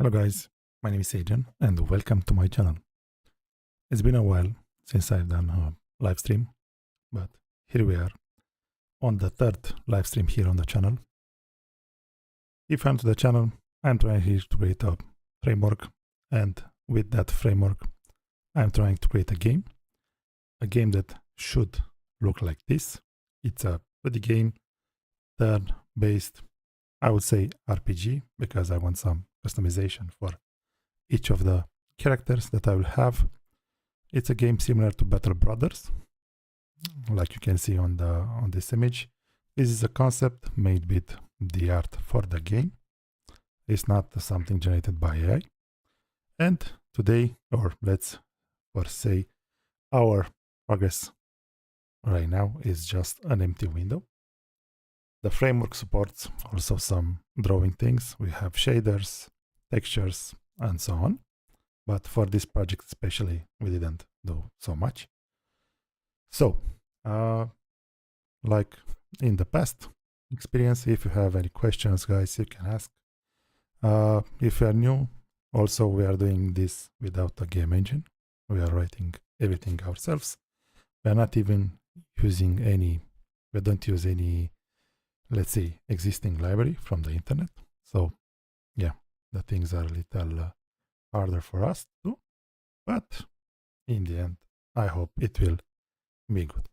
Hello guys, my name is Adrian and welcome to my channel. It's been a while since I've done a live stream, but here we are on the third live stream here on the channel. If you're new to the channel, I'm trying here to create a framework, and with that framework I'm trying to create a game that should look like this. It's a 2D game, turn-based, I would say RPG, because I want some customization for each of the characters that I will have. It's a game similar to Battle Brothers, like you can see on this image. This is a concept made with the art for the game. It's not something generated by AI. And today, or let's first say, our progress right now is just an empty window. The framework supports also some drawing things. We have shaders, textures, and so on. But for this project especially, we didn't do so much. So, like in the past experience, if you have any questions, guys, you can ask. If you are new, also we are doing this without a game engine. We are writing everything ourselves. We are not even using we don't use any, let's say, existing library from the internet. So yeah, the things are a little harder for us to do, but in the end, I hope it will be good.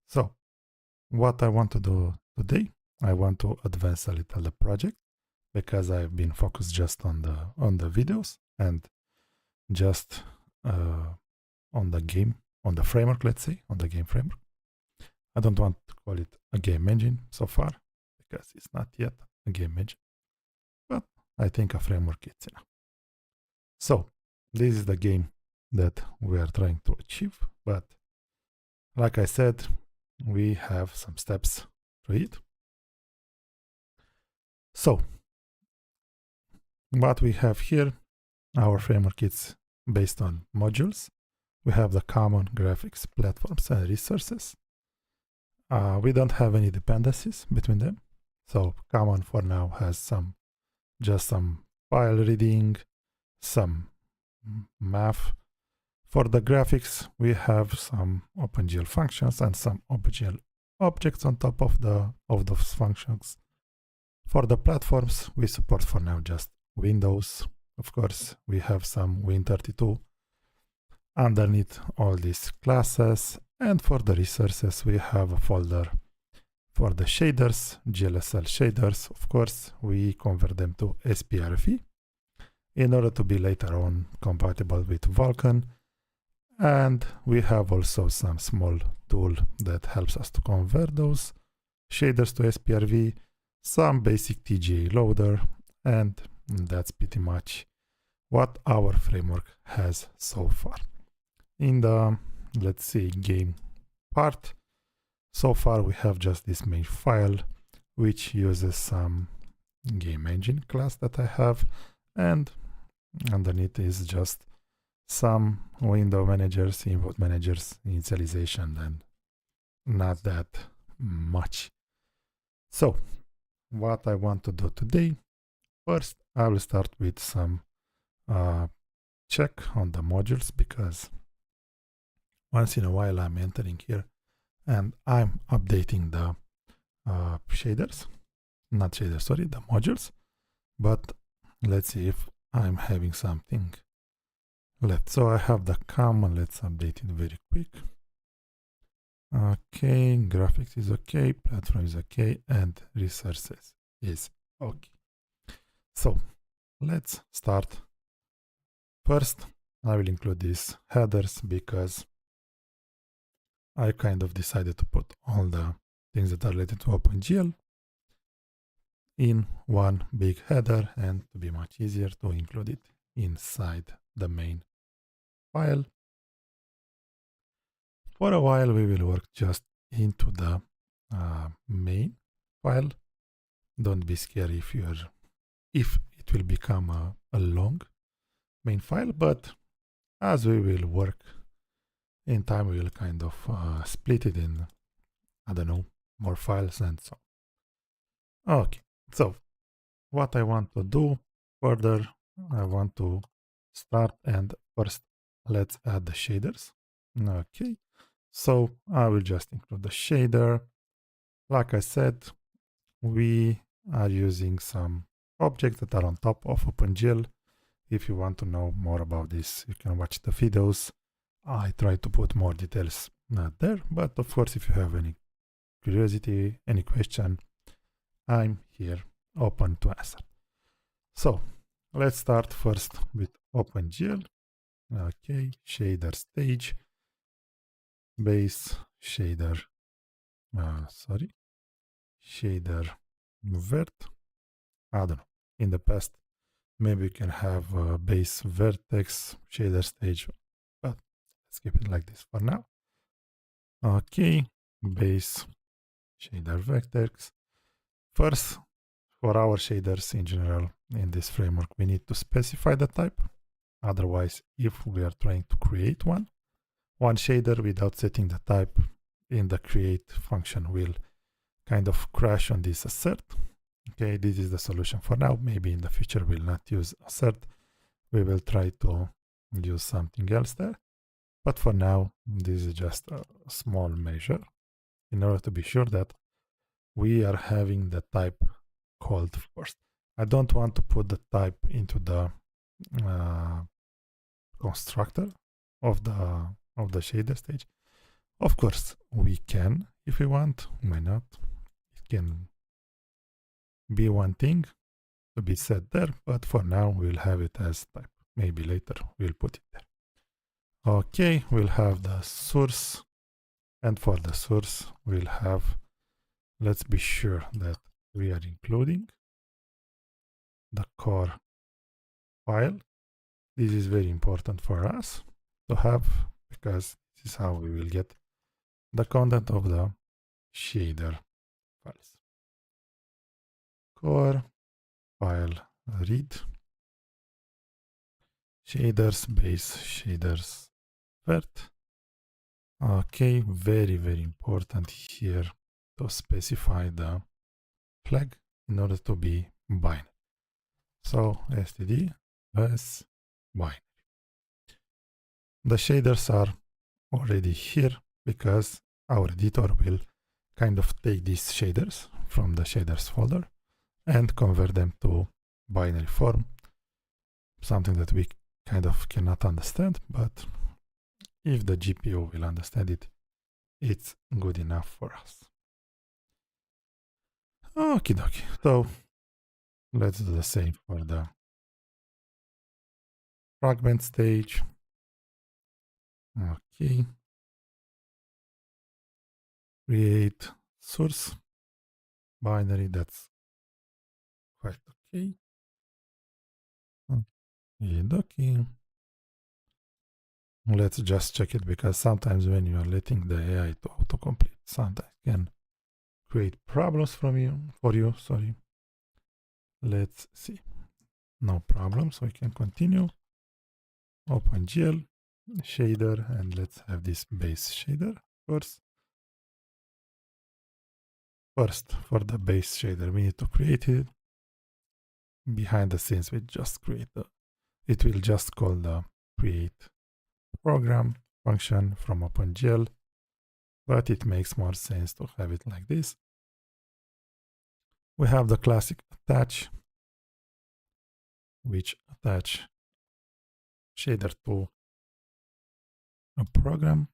So what I want to do today, I want to advance a little the project, because I've been focused just on the videos and just on the game, on the framework, let's say, on the game framework. I don't want to call it a game engine so far, because it's not yet a game engine, but I think a framework is enough. So this is the game that we are trying to achieve, but like I said, we have some steps to it. So what we have here, our framework is based on modules. We have the common graphics, platforms, and resources. We don't have any dependencies between them. So common for now has just some file reading, some math. For the graphics, we have some OpenGL functions and some OpenGL objects on top of those functions. For the platforms, we support for now just Windows. Of course, we have some Win32 underneath all these classes. And for the resources, we have a folder for the shaders, GLSL shaders. Of course, we convert them to SPRV in order to be later on compatible with Vulkan. And we have also some small tool that helps us to convert those shaders to SPRV, some basic TGA loader, and that's pretty much what our framework has so far. In the, let's say, game part, so far we have just this main file, which uses some game engine class that I have, and underneath is just some window managers, input managers, initialization, and not that much. So what I want to do today, first I will start with some check on the modules, because once in a while I'm entering here and I'm updating the shaders, not shaders, sorry, the modules. But let's see if I'm having something left. So I have the common, let's update it very quick. Okay, graphics is okay, platform is okay, and resources is okay. So let's start. First, I will include these headers because I kind of decided to put all the things that are related to OpenGL in one big header, and to be much easier to include it inside the main file. For a while we will work just into the main file. Don't be scared if it will become a long main file, but as we will work in time, we will kind of split it in, I don't know, more files and so on. Okay, so what I want to do further I want to start, and first let's add the shaders. Okay, so I will just include the shader. Like I said, we are using some objects that are on top of OpenGL. If you want to know more about this, you can watch the videos. I try to put more details there, but of course, if you have any curiosity, any question, I'm here open to answer. So let's start first with OpenGL. Okay, shader stage, base shader, shader vert. I don't know. In the past, maybe you can have base vertex shader stage, but let's keep it like this for now. Okay, base shader vertex. First, for our shaders in general in this framework, we need to specify the type. Otherwise, if we are trying to create one shader without setting the type in the create function will kind of crash on this assert. Okay, this is the solution for now. Maybe in the future we'll not use assert. We will try to use something else there. But for now, this is just a small measure in order to be sure that we are having the type called first. I don't want to put the type into the constructor of the shader stage. Of course, we can if we want. Why not? It can be one thing to be set there, but for now we'll have it as type. Maybe later we'll put it there. Okay, we'll have the source, and for the source we'll have, let's be sure that we are including the core file. This is very important for us to have, because this is how we will get the content of the shader files. Core file read shaders base shaders vert. Okay, very, very important here to specify the flag in order to be binary. So std as binary. The shaders are already here because our editor will kind of take these shaders from the shaders folder and convert them to binary form, something that we kind of cannot understand, but if the GPU will understand it, it's good enough for us. Okie dokie. So let's do the same for the fragment stage. Okay. Create source binary. That's quite okay. Okay, dokie. Let's just check it, because sometimes when you are letting the AI to autocomplete, sometimes can create problems for you. Sorry. Let's see. No problem. So we can continue. OpenGL shader, and let's have this base shader first. First, for the base shader, we need to create it. Behind the scenes, we just create it will just call the create program function from OpenGL, but it makes more sense to have it like this. We have the classic attach, which attach shader to a program.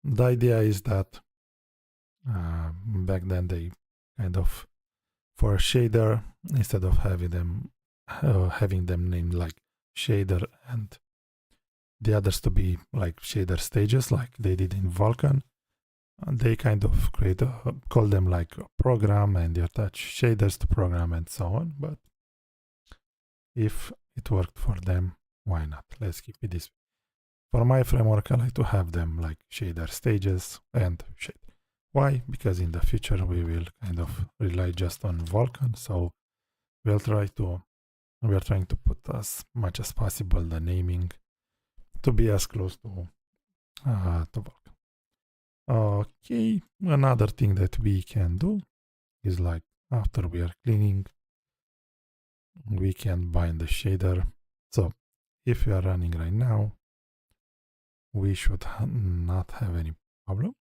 The idea is that back then they kind of, for a shader, instead of having them named like shader and the others to be like shader stages like they did in Vulkan, they kind of call them like a program, and you attach shaders to program and so on. But if it worked for them, why not? Let's keep it this way. For my framework, I like to have them like shader stages and shader. Why? Because in the future we will kind of rely just on Vulkan, so we are trying to put as much as possible the naming to be as close to Vulkan. Okay, another thing that we can do is, like, after we are cleaning, we can bind the shader. So if we are running right now, we should not have any problem.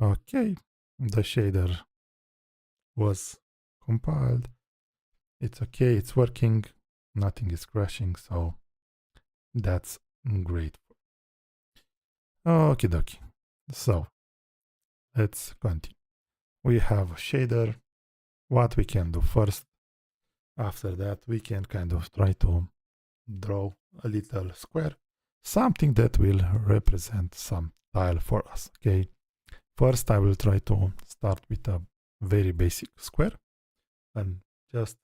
Okay, the shader was compiled. It's okay, it's working, nothing is crashing, so that's great. Okie dokie. So let's continue. We have a shader. What we can do first, after that, we can kind of try to draw a little square, something that will represent some tile for us. Okay. First, I will try to start with a very basic square and just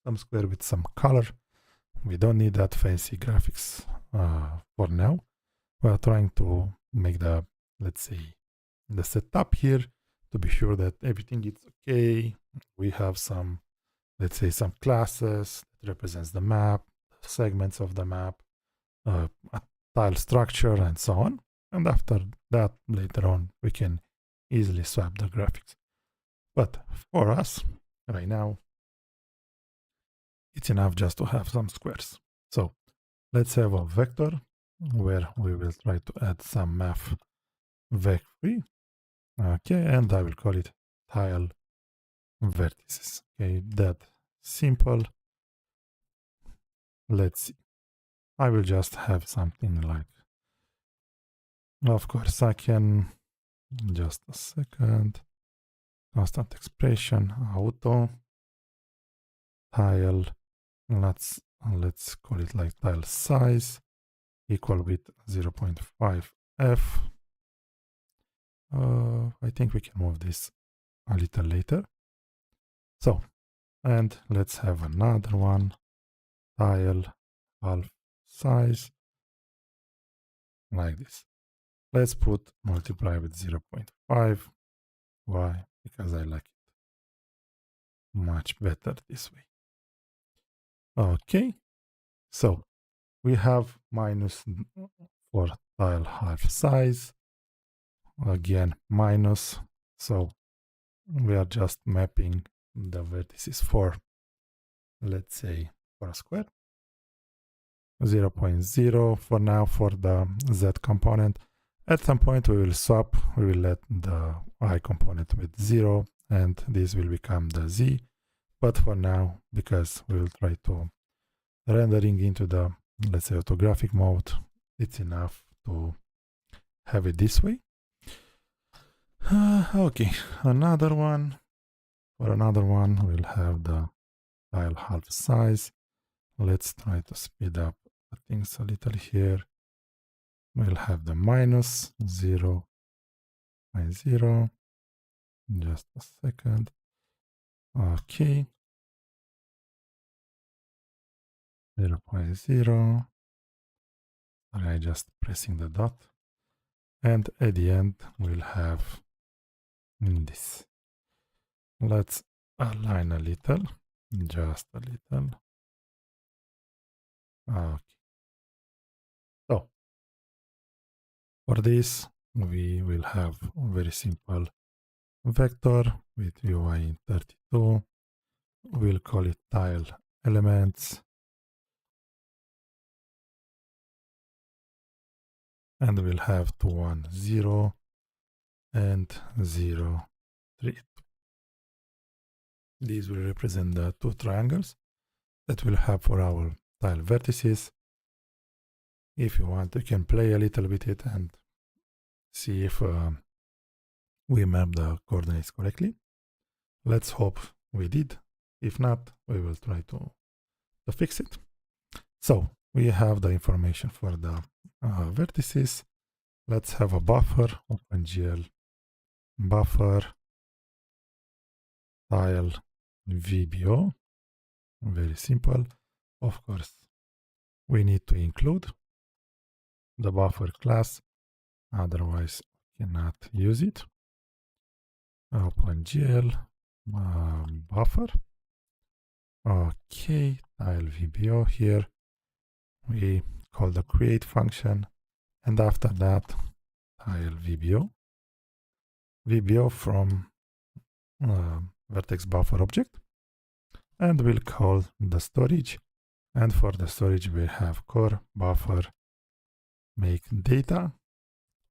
some square with some color. We don't need that fancy graphics for now. We are trying to make the, let's say, the setup here to be sure that everything is okay. We have some, let's say, some classes that represents the map, segments of the map, a tile structure, and so on. And after that, later on, we can easily swap the graphics. But for us, right now, it's enough just to have some squares. So let's have a vector where we will try to add some math vec3. Okay, and I will call it tile vertices. Okay, that simple. Let's see. I will just have something like, of course, I can, just a second, constant expression, auto, tile, let's call it like tile size equal with 0.5 f. I think we can move this a little later. So, and let's have another one, tile half size, like this. Let's put multiply with 0.5. Why? Because I like it much better this way. Okay, so we have minus for tile half size, again minus, so we are just mapping the vertices for, let's say, for a square. 0.0 for now for the z component. At some point we will swap, we will let the I component with 0 and this will become the z, but for now, because we will try to rendering into the, let's say, orthographic mode, it's enough to have it this way. Okay, another one. For another one, we'll have the tile half size. Let's try to speed up the things a little here. We'll have the minus 0.0. Just a second. Okay. 0.0. I just pressing the dot. And at the end, we'll have this. Let's align a little, just a little. Okay. So for this, we will have a very simple vector with UI in 32. We'll call it tile elements. And we'll have 2, 1, 0 and 0, 3. These will represent the two triangles that we'll have for our tile vertices. If you want, you can play a little bit it and see if we map the coordinates correctly. Let's hope we did. If not, we will try to fix it. So we have the information for the vertices. Let's have a buffer, OpenGL buffer tile VBO. Very simple. Of course, we need to include the buffer class, otherwise cannot use it. OpenGL buffer. Okay, tile VBO here. We call the create function, and after that, tile VBO. VBO from vertex buffer object, and we'll call the storage. And for the storage, we have core buffer make data,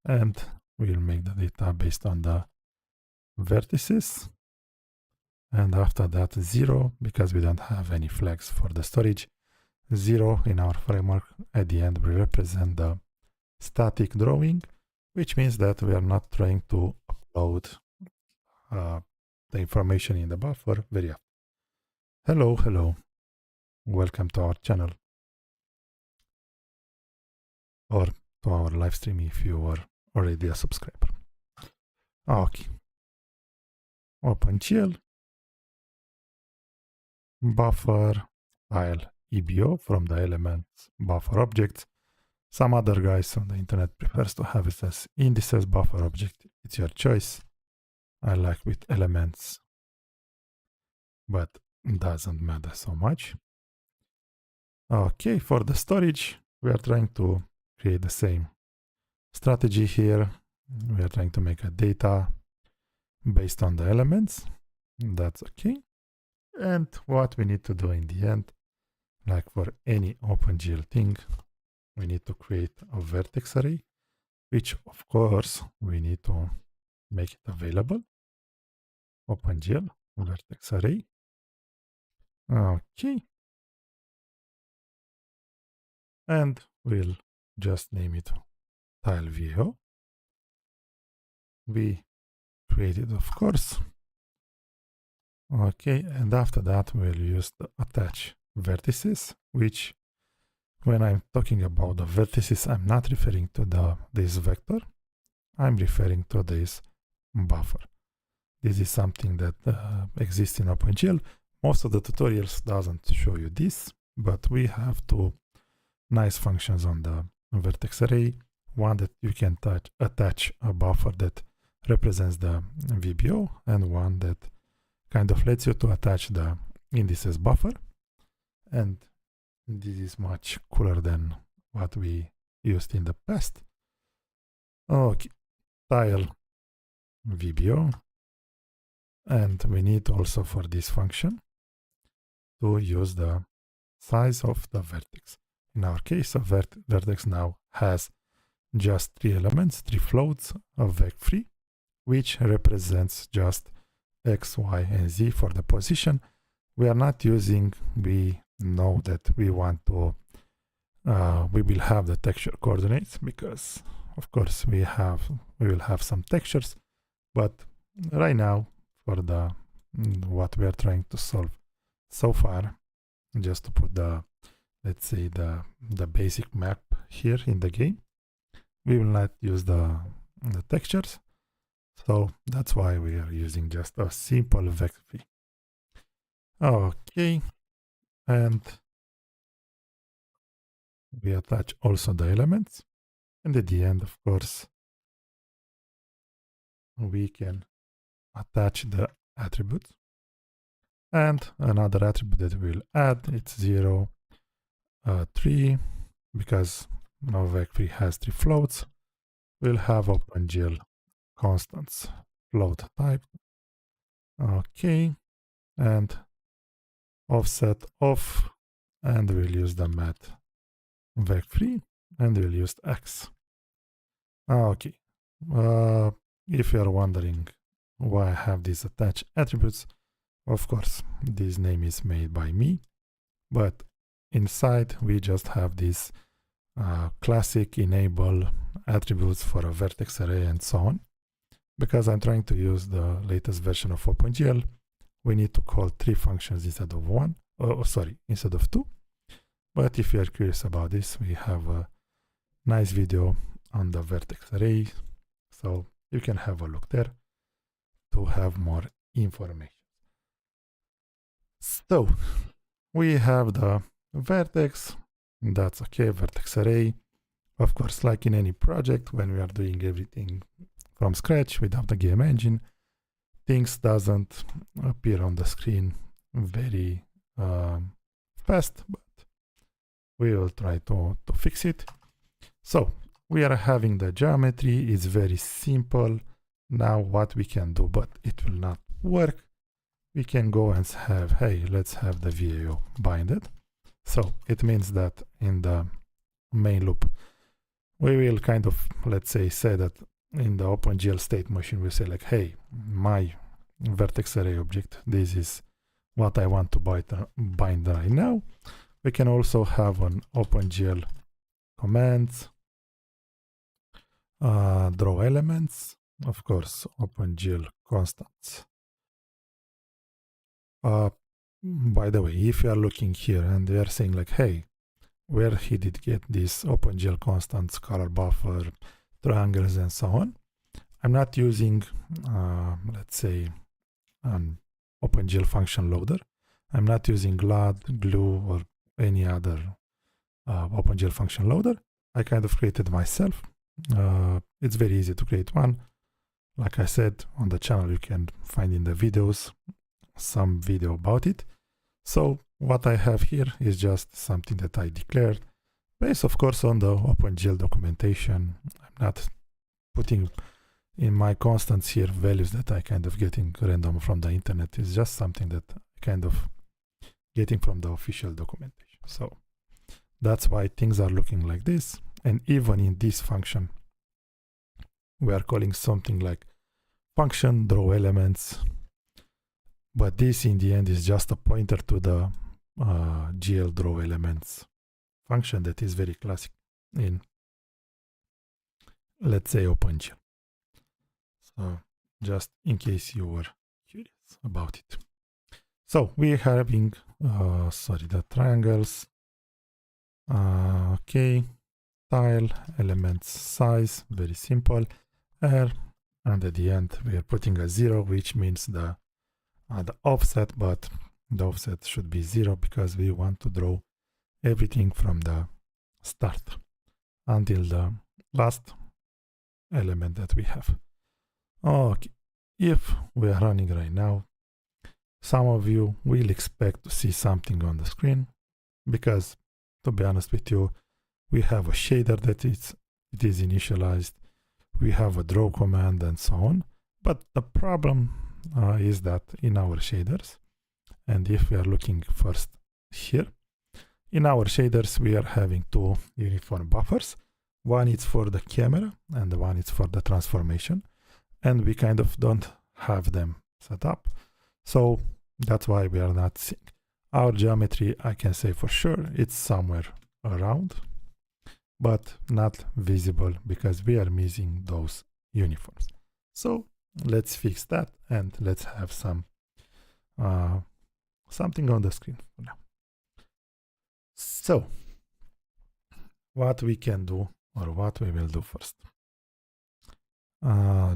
and we'll make the data based on the vertices. And after that, 0, because we don't have any flags for the storage. 0 in our framework at the end will represent the static drawing, which means that we are not trying to upload the information in the buffer very often. Hello, welcome to our channel, or to our live stream if you were already a subscriber. Okay, OpenGL buffer file EBO from the elements buffer objects. Some other guys on the internet prefers to have it as indices buffer object. It's your choice. I like with elements, but it doesn't matter so much. Okay, for the storage, we are trying to create the same strategy here. We are trying to make a data based on the elements. That's okay. And what we need to do in the end, like for any OpenGL thing, we need to create a vertex array, which of course we need to make it available. OpenGL vertex array. Okay. And we'll just name it tile.vo. We create it, of course. Okay, and after that we'll use the attach vertices, which when I'm talking about the vertices, I'm not referring to this vector. I'm referring to this buffer. This is something that exists in OpenGL. Most of the tutorials doesn't show you this, but we have two nice functions on the vertex array. One that you can attach a buffer that represents the VBO, and one that kind of lets you to attach the indices buffer. And this is much cooler than what we used in the past. Okay, tile VBO. And we need also for this function to use the size of the vertex. In our case, a vertex now has just 3 elements, 3 floats of vec3, which represents just x, y, and z for the position. We are not using, we know that we want to, we will have the texture coordinates, because of course we will have some textures, but right now for the what we are trying to solve so far, just to put the, let's say the basic map here in the game, we will not use the textures. So that's why we are using just a simple vec3. Okay, and we attach also the elements, and at the end, of course, we can attach the attributes. And another attribute that we'll add, it's 0, 3, because now vec3 has 3 floats. We'll have OpenGL constants float type. Okay, and offset off, and we'll use the mat vec3, and we'll use x. Okay, if you are wondering why I have these attached attributes, of course this name is made by me, but inside we just have these classic enable attributes for a vertex array and so on. Because I'm trying to use the latest version of OpenGL, we need to call 3 functions instead of 1, instead of 2. But if you are curious about this, we have a nice video on the vertex array, so you can have a look there to have more information. So we have the vertex, that's okay, vertex array. Of course, like in any project, when we are doing everything from scratch without the game engine, things doesn't appear on the screen very fast, but we will try to fix it. So we are having the geometry, it's very simple. Now what we can do, but it will not work, we can go and have, hey, let's have the VAO binded. So it means that in the main loop, we will kind of, let's say that in the OpenGL state machine, we say like, hey, my vertex array object, this is what I want to bind right now. We can also have an OpenGL commands, draw elements, of course, OpenGL constants. By the way, if you are looking here and we are saying like, hey, where he did get these OpenGL constants, color buffer, triangles, and so on, I'm not using, let's say, an OpenGL function loader. I'm not using GLAD, glue, or any other OpenGL function loader. I kind of created myself. It's very easy to create one. Like I said, on the channel, you can find in the videos some video about it. So what I have here is just something that I declared based, of course, on the OpenGL documentation. I'm not putting in my constants here values that I kind of getting random from the internet. It's just something that I kind of getting from the official documentation. So that's why things are looking like this. And even in this function, we are calling something like function draw elements. But this in the end is just a pointer to the GL draw elements function that is very classic in, let's say, OpenGL. So just in case you were curious about it. So we are having, the triangles. Okay, tile, elements size, very simple. R, and at the end we are putting a 0, which means the offset, but the offset should be 0 because we want to draw everything from the start until the last element that we have. Okay, if we are running right now, some of you will expect to see something on the screen because, to be honest with you, we have a shader that it is initialized, we have a draw command and so on. But the problem is that in our shaders, and if we are looking first here, in our shaders we are having two uniform buffers. One is for the camera and one is for the transformation, and we kind of don't have them set up. So that's why we are not seeing. Our geometry, I can say for sure, it's somewhere around, but not visible because we are missing those uniforms. So let's fix that and let's have some something on the screen for now. So what we can do, or what we will do first.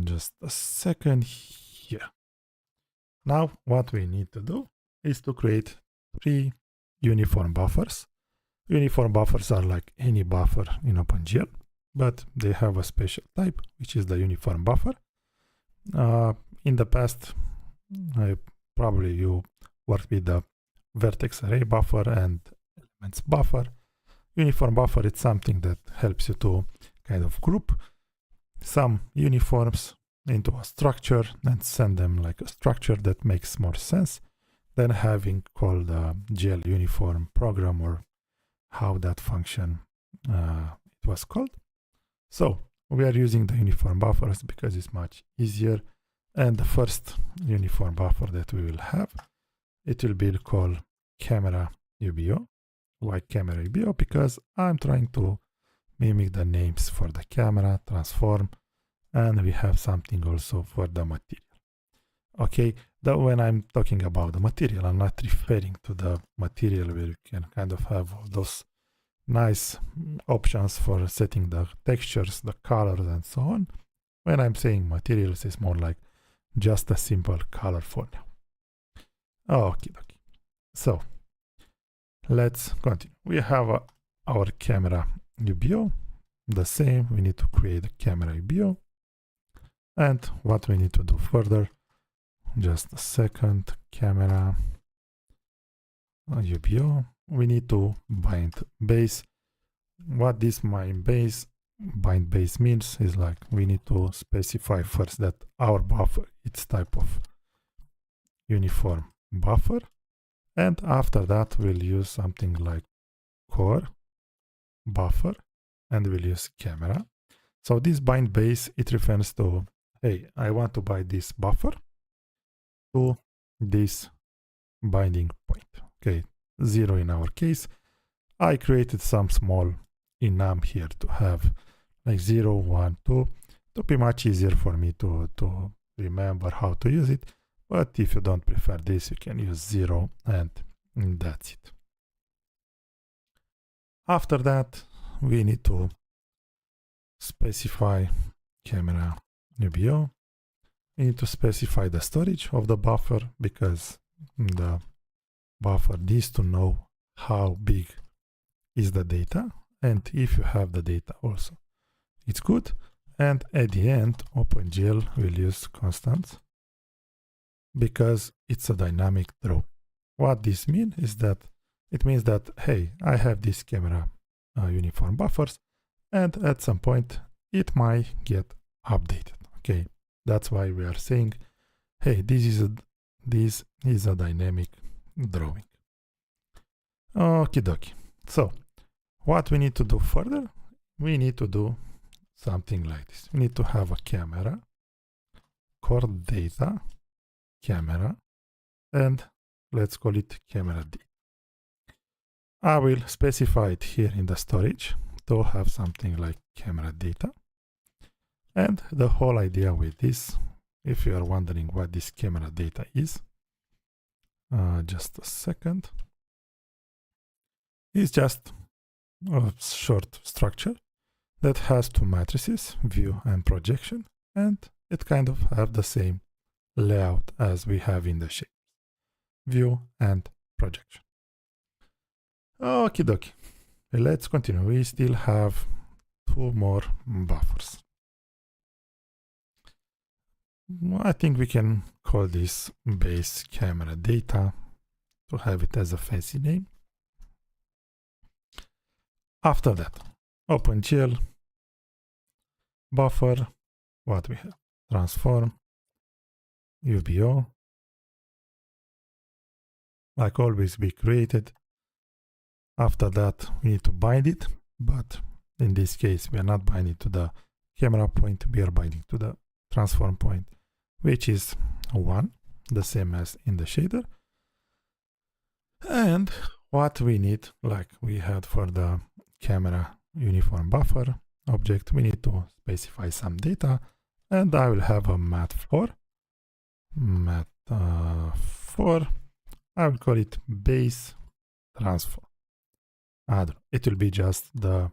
Just a second here. Now what we need to do is to create 3 uniform buffers. Uniform buffers are like any buffer in OpenGL, but they have a special type, which is the uniform buffer. In the past, probably you worked with the vertex array buffer and elements buffer. Uniform buffer is something that helps you to kind of group some uniforms into a structure and send them like a structure that makes more sense than having called a GL uniform program, or how that function it was called. So we are using the uniform buffers because it's much easier. And the first uniform buffer that we will have, it will be called camera UBO. Why camera UBO? Because I'm trying to mimic the names for the camera, transform, and we have something also for the material. Okay, when I'm talking about the material, I'm not referring to the material where you can kind of have those nice options for setting the textures, the colors, and so on. When I'm saying materials, it's more like just a simple color for now. Okay. So let's continue. We have our camera UBO. The same, we need to create a camera UBO. And what we need to do further, just a second, camera UBO. We need to bind base. What this bind base means is like we need to specify first that our buffer, its type of uniform buffer. And after that, we'll use something like core buffer, and we'll use camera. So this bind base, it refers to, hey, I want to bind this buffer to this binding point. Okay, 0 in our case. I created some small enum here to have like 0, 1, 2, to be much easier for me to remember how to use it. But if you don't prefer this, you can use 0, and that's it. After that, we need to specify camera UBO. We need to specify the storage of the buffer, because the buffer needs to know how big is the data, and if you have the data also, it's good. And at the end, OpenGL will use constants because it's a dynamic draw. What this means is that it means that, hey, I have this camera uniform buffers, and at some point it might get updated. Okay, that's why we are saying, hey, this is a dynamic drawing. Okie dokie. So what we need to do further, we need to do something like this. We need to have a camera, core data, camera, and let's call it camera D. I will specify it here in the storage to have something like camera data. And the whole idea with this, if you are wondering what this camera data is, just a second, is just a short structure that has two matrices, view and projection, and it kind of have the same layout as we have in the shape, view and projection. Okie dokie. Let's continue. We still have two more buffers. I think we can call this base camera data to have it as a fancy name. After that, OpenGL buffer, what we have? Transform, UBO, like always we created. After that, we need to bind it, but in this case, we are not binding to the camera point, we are binding to the transform point, which is 1, the same as in the shader. And what we need, like we had for the camera uniform buffer object, we need to specify some data, and I will have a mat4. mat4, I will call it base transform. It will be just the,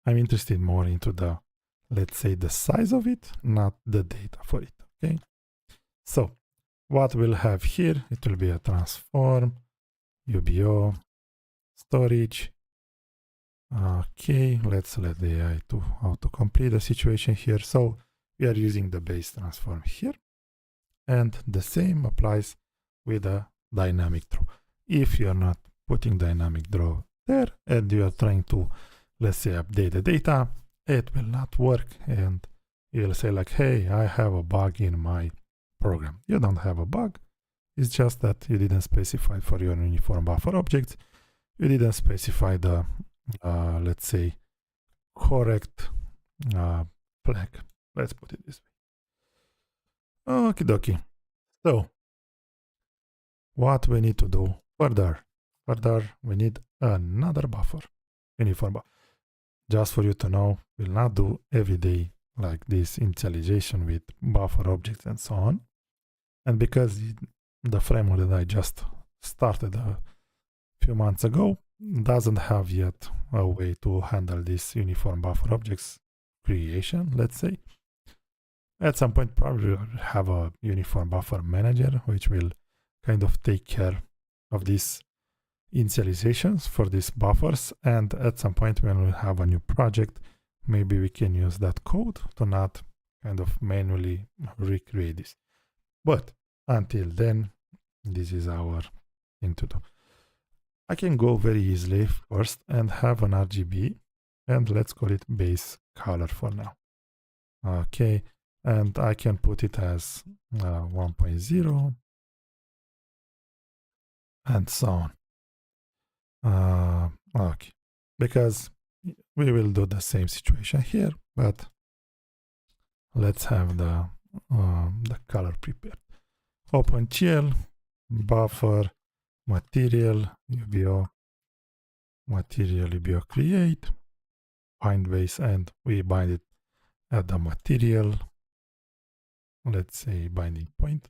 I'm interested more into the, let's say, the size of it, not the data for it. Okay, so what we'll have here, it will be a transform, UBO, storage. Okay, let's let the AI to auto complete the situation here. So we are using the base transform here, and the same applies with a dynamic draw. If you are not putting dynamic draw there and you are trying to, let's say, update the data, it will not work, and you'll say like, hey, I have a bug in my program. You don't have a bug, it's just that you didn't specify for your uniform buffer objects, you didn't specify the let's say correct flag. Let's put it this way. Okie dokie. So what we need to do further, we need another buffer, uniform buffer. Just for you to know, we'll not do every day like this initialization with buffer objects and so on. And because the framework that I just started a few months ago doesn't have yet a way to handle this uniform buffer objects creation, let's say, at some point probably we'll have a uniform buffer manager which will kind of take care of these initializations for these buffers, and at some point when we have a new project, maybe we can use that code to not kind of manually recreate this. But until then, this is our thing to do. I can go very easily first and have an RGB, and let's call it base color for now. Okay, and I can put it as 1.0, and so on. Okay, because we will do the same situation here, but let's have the color prepared. OpenGL, buffer, material, UBO, material UBO create, bind base, and we bind it at the material, let's say binding point,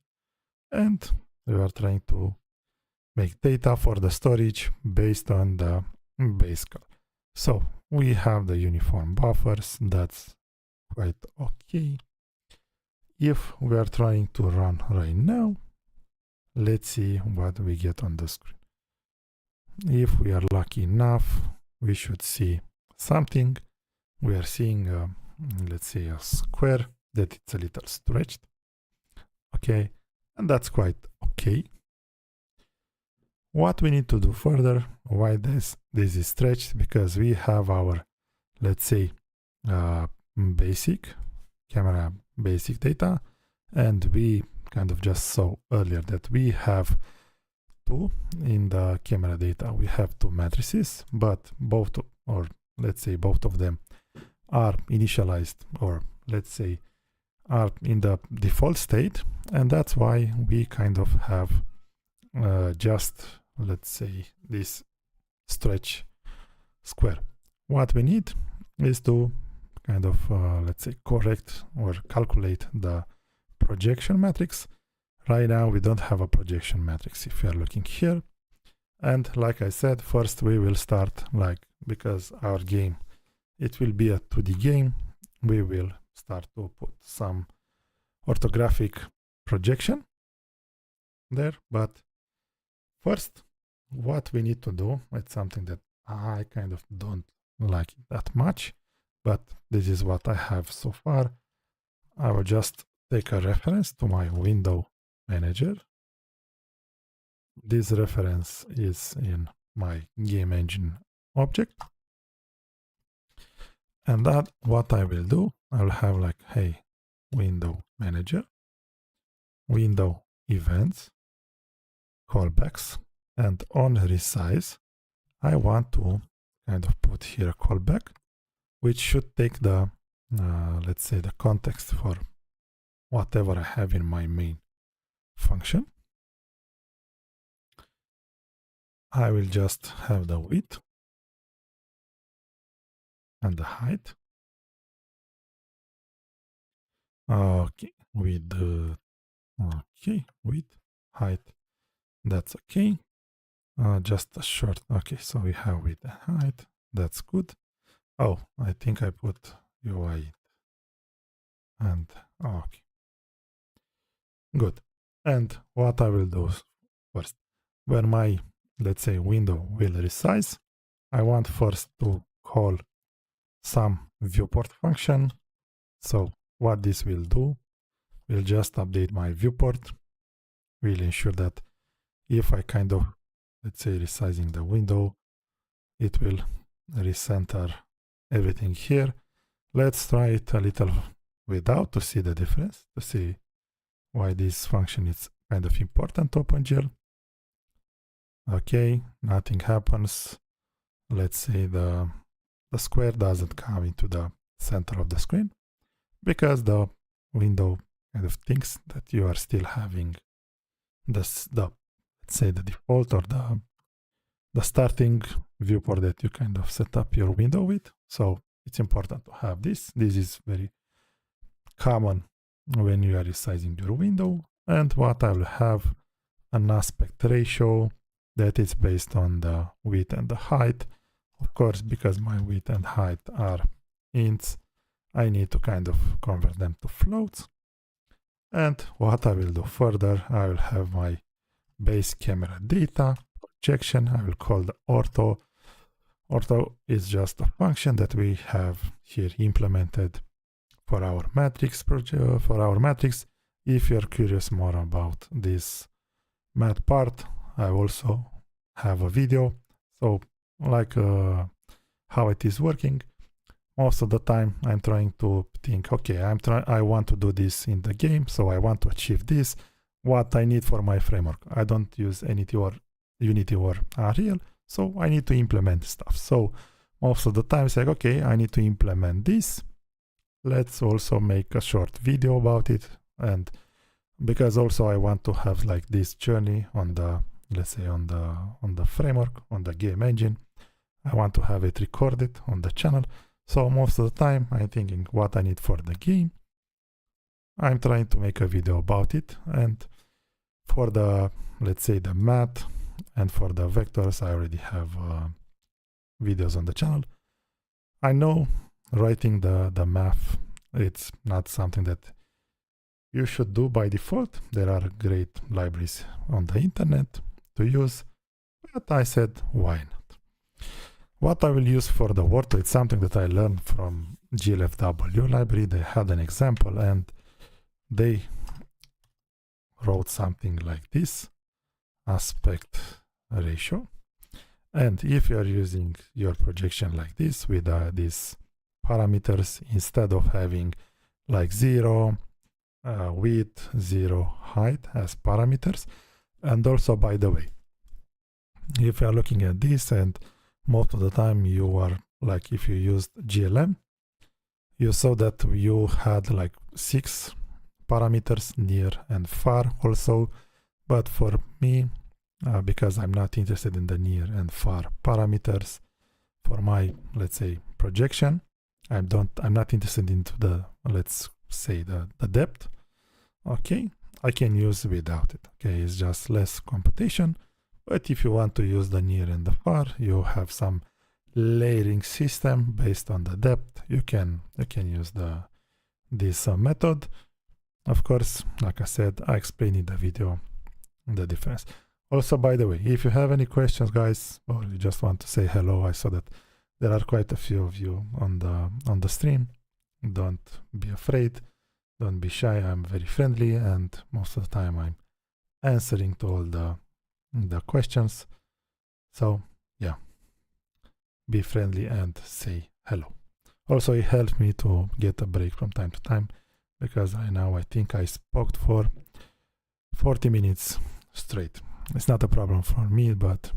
and we are trying to make data for the storage based on the base color. So we have the uniform buffers, that's quite okay. If we are trying to run right now, let's see what we get on the screen. If we are lucky enough, we should see something. We are seeing, let's say, a square that it's a little stretched. Okay, and that's quite okay. What we need to do further, why this is stretched, because we have our, let's say, basic camera basic data, and we kind of just saw earlier that we have two in the camera data. We have two matrices, but both, or let's say both of them are initialized, or let's say are in the default state, and that's why we kind of have just, let's say, this stretch square. What we need is to kind of, let's say, correct or calculate the projection matrix. Right now, we don't have a projection matrix if you are looking here. And like I said, first we will start, like, because our game, it will be a 2D game, we will start to put some orthographic projection there. But first, what we need to do, it's something that I kind of don't like that much, but this is what I have so far. I will just take a reference to my window manager. This reference is in my game engine object. And that, what I will do, I'll have like, hey, window manager, window events, callbacks, and on resize, I want to kind of put here a callback, which should take the, let's say, the context for whatever I have in my main function. I will just have the width and the height. Okay, with okay, width, height, that's okay. Just a short, okay, so we have width and height, that's good. Oh, I think I put UI and okay, good. And what I will do first, when my, let's say, window will resize, I want first to call some viewport function. So what this will do, will just update my viewport, will ensure that if I kind of, let's say, resizing the window, it will recenter everything here. Let's try it a little without to see the difference, to see why this function is kind of important to OpenGL. Okay, nothing happens. Let's say the square doesn't come into the center of the screen because the window kind of thinks that you are still having let's say the default or the starting viewport that you kind of set up your window with. So it's important to have this. This is very common when you are resizing your window. And what I will have an aspect ratio that is based on the width and the height. Of course, because my width and height are ints, I need to kind of convert them to floats. And what I will do further, I will have my base camera data projection. I will call the ortho. Ortho is just a function that we have here implemented for our matrix If you're curious more about this math part, I also have a video. So like how it is working, most of the time I'm trying to think, okay, I want to do this in the game, so I want to achieve this, what I need for my framework. I don't use anything, or Unity or Unreal. So I need to implement stuff. So most of the time it's like, okay, I need to implement this. Let's also make a short video about it. And because also I want to have like this journey on the, let's say on the framework, on the game engine, I want to have it recorded on the channel. So most of the time I'm thinking what I need for the game. I'm trying to make a video about it, and for the, let's say the math and for the vectors, I already have videos on the channel. I know writing the math, it's not something that you should do by default. There are great libraries on the internet to use, but I said, why not? What I will use for the word, it's something that I learned from GLFW library. They had an example and they wrote something like this, aspect ratio. And if you are using your projection like this with these parameters, instead of having like 0 width, 0 height as parameters, and also by the way, if you are looking at this, and most of the time you are like, if you used GLM, you saw that you had like 6 parameters, near and far also, but for me, because I'm not interested in the near and far parameters for my, let's say, projection, I'm not interested into the, let's say, the depth. Okay, I can use without it. Okay, it's just less computation. But if you want to use the near and the far, you have some layering system based on the depth. You can use this method. Of course, like I said, I explained in the video the difference. Also, by the way, if you have any questions, guys, or you just want to say hello, I saw that there are quite a few of you on the stream. Don't be afraid. Don't be shy. I'm very friendly, and most of the time I'm answering to all the questions. So yeah, be friendly and say hello. Also, it helps me to get a break from time to time, because I think I spoke for 40 minutes straight. It's not a problem for me, but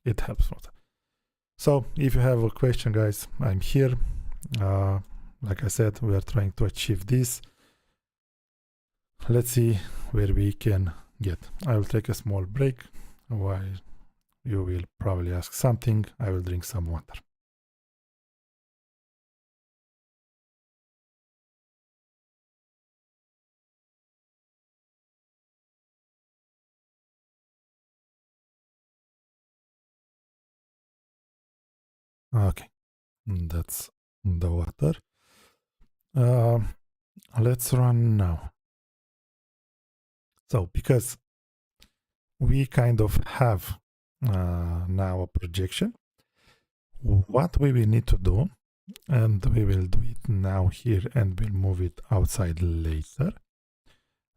it helps. So if you have a question, guys, I'm here. Like I said, we are trying to achieve this. Let's see where we can get. I will take a small break while you will probably ask something. I will drink some water. Okay, that's the water. Let's run now. So because we kind of have now a projection, what we will need to do, and we will do it now here and we'll move it outside later.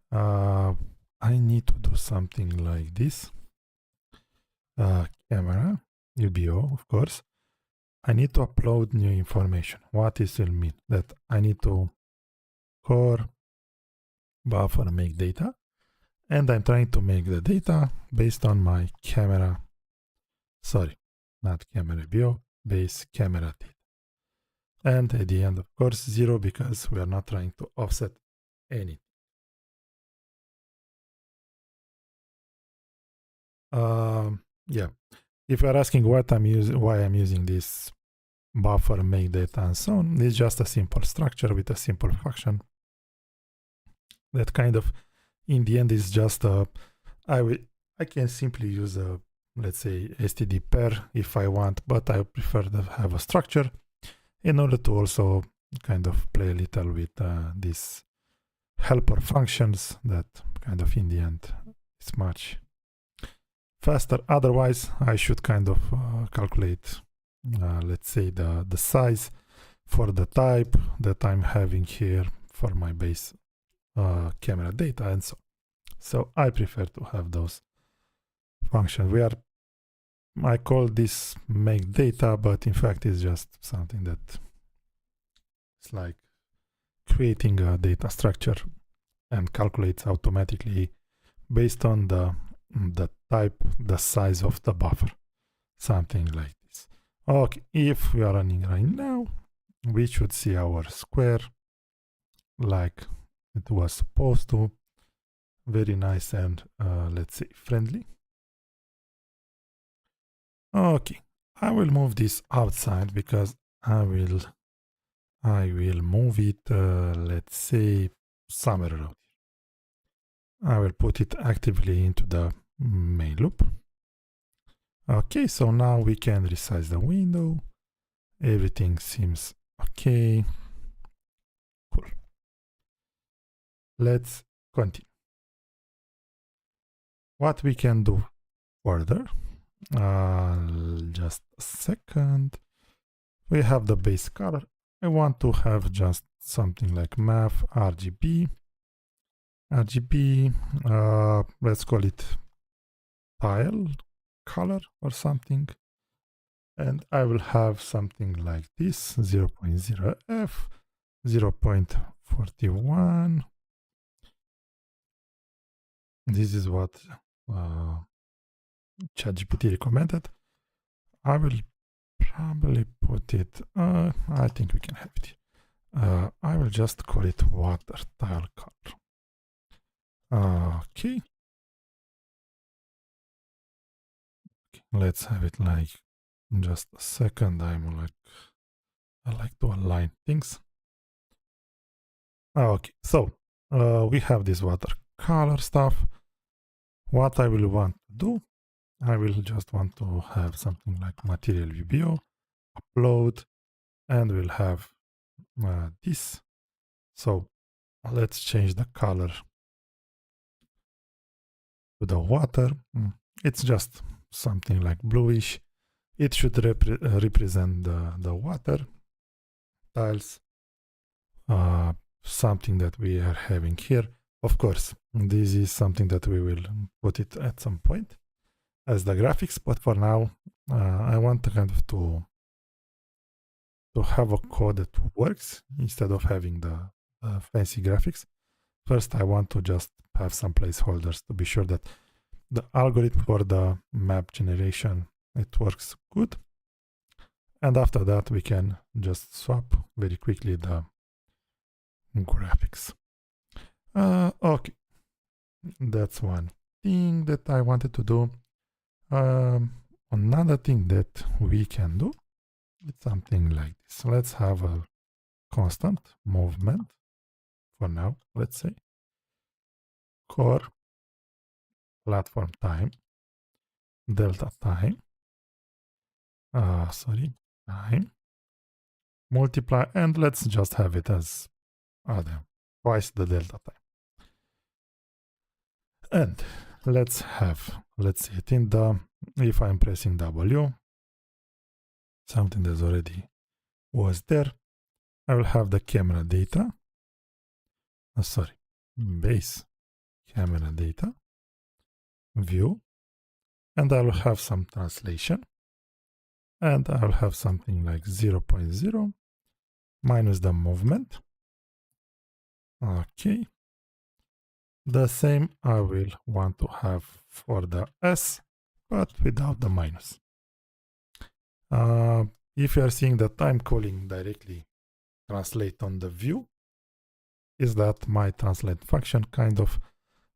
I need to do something like this. Camera, UBO, of course. I need to upload new information. What this will mean? That I need to core buffer make data, and I'm trying to make the data based on my camera, sorry, not camera view, base camera data. And at the end, of course, 0, because we are not trying to offset anything. Yeah, if you're asking what why I'm using this buffer make data and so on, it's just a simple structure with a simple function that kind of, in the end, is just I can simply use a, let's say, std pair if I want, but I prefer to have a structure in order to also kind of play a little with these helper functions that kind of, in the end, is much faster. Otherwise, I should kind of calculate, let's say, the size for the type that I'm having here for my base camera data and so on. So I prefer to have those functions. I call this make data, but in fact it's just something that it's like creating a data structure and calculates automatically based on the type the size of the buffer, something like this. Okay, if we are running right now, we should see our square like it was supposed to. Very nice and let's say friendly. Okay, I will move this outside because I will move it, let's say, somewhere around here. I will put it actively into the main loop. Okay, so now we can resize the window. Everything seems okay. Cool. Let's continue. What we can do further, just a second. We have the base color. I want to have just something like math RGB. Let's call it tile color or something. And I will have something like this, 0.0f, 0.41. This is what ChatGPT recommended. I will probably put it, I think we can have it. I will just call it water tile color. Okay. Let's have it like, just a second. I like to align things. Okay, so we have this water color stuff. What I will want to do, I will just want to have something like material VBO, upload, and we'll have this. So let's change the color to the water. It's just something like bluish. It should represent the water tiles, something that we are having here. Of course, this is something that we will put it at some point as the graphics, but for now, I want to kind of to have a code that works instead of having the fancy graphics. First, I want to just have some placeholders to be sure that the algorithm for the map generation, it works good. And after that, we can just swap very quickly the graphics. Okay, that's one thing that I wanted to do. Another thing that we can do is something like this. Let's have a constant movement for now, let's say. Core platform time, delta time, time, multiply, and let's just have it as twice the delta time. And let's see it in the, if I'm pressing W, something that's already was there, I will have the camera data, base camera data, view, and I will have some translation, and I will have something like 0.0 minus the movement. Okay. The same I will want to have for the S, but without the minus. If you are seeing that I'm calling directly translate on the view, is that my translate function kind of,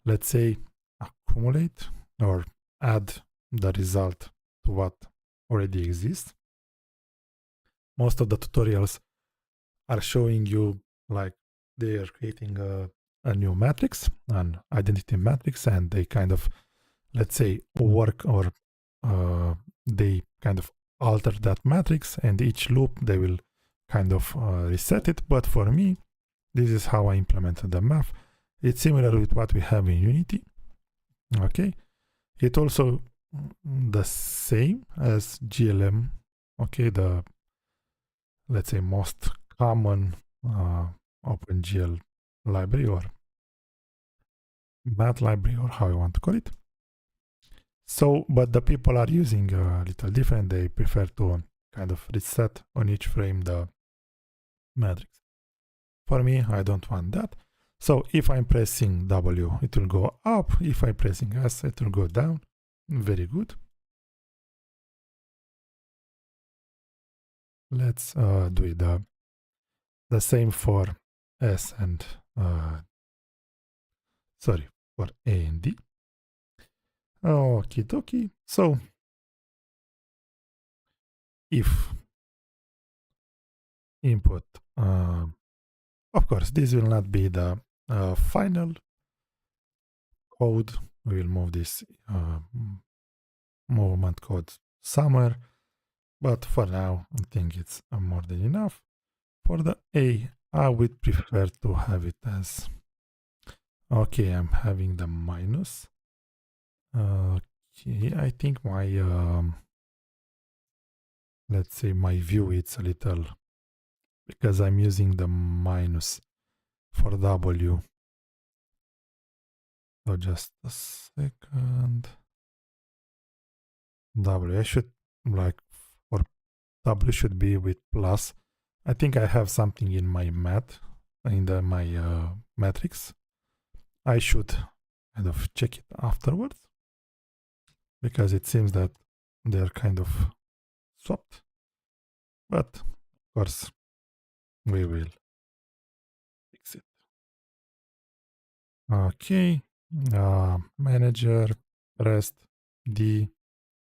let's say, accumulate or add the result to what already exists. Most of the tutorials are showing you like they are creating a new matrix, an identity matrix, and they kind of, let's say, work or they kind of alter that matrix, and each loop they will kind of reset it. But for me, this is how I implemented the math. It's similar with what we have in Unity. Okay, it also the same as GLM. Okay, the, let's say, most common OpenGL library or math library, or how you want to call it. So, but the people are using a little different. They prefer to kind of reset on each frame the matrix. For me, I don't want that. So if I'm pressing W, it will go up. If I'm pressing S, it will go down. Very good. Let's do it the same for S and sorry, for A and D. Okie dokie. So if input, of course, this will not be the final code. We will move this movement code somewhere, but for now, I think it's more than enough. For the A, I would prefer to have it as, okay, I'm having the minus. Okay, I think my, let's say my view, it's a little, because I'm using the minus for W. So just a second. W, I should, like, for W should be with plus. I think I have something in my math, in my matrix. I should kind of check it afterwards, because it seems that they're kind of swapped. But of course, we will fix it. Okay, manager, rest, D,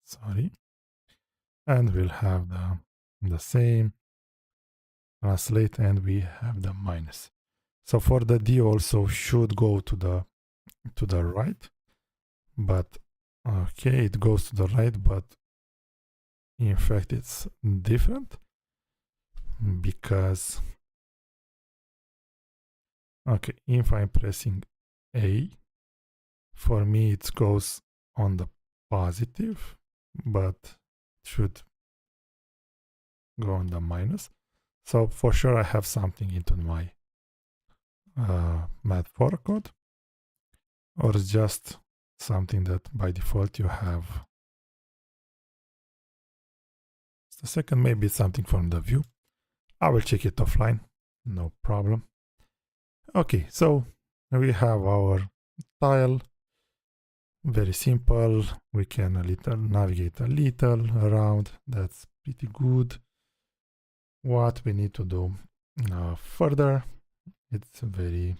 sorry, and we'll have the same translate, and we have the minus. So for the D also should go to the right, but okay, it goes to the right, but in fact it's different, because okay, if I'm pressing A, for me it goes on the positive, but it should go on the minus. So for sure I have something into my math4 code, or it's just something that by default you have. Just a second, maybe it's something from the view. I will check it offline, no problem. Okay, so we have our tile, very simple. We can navigate a little around, that's pretty good. What we need to do further, it's very,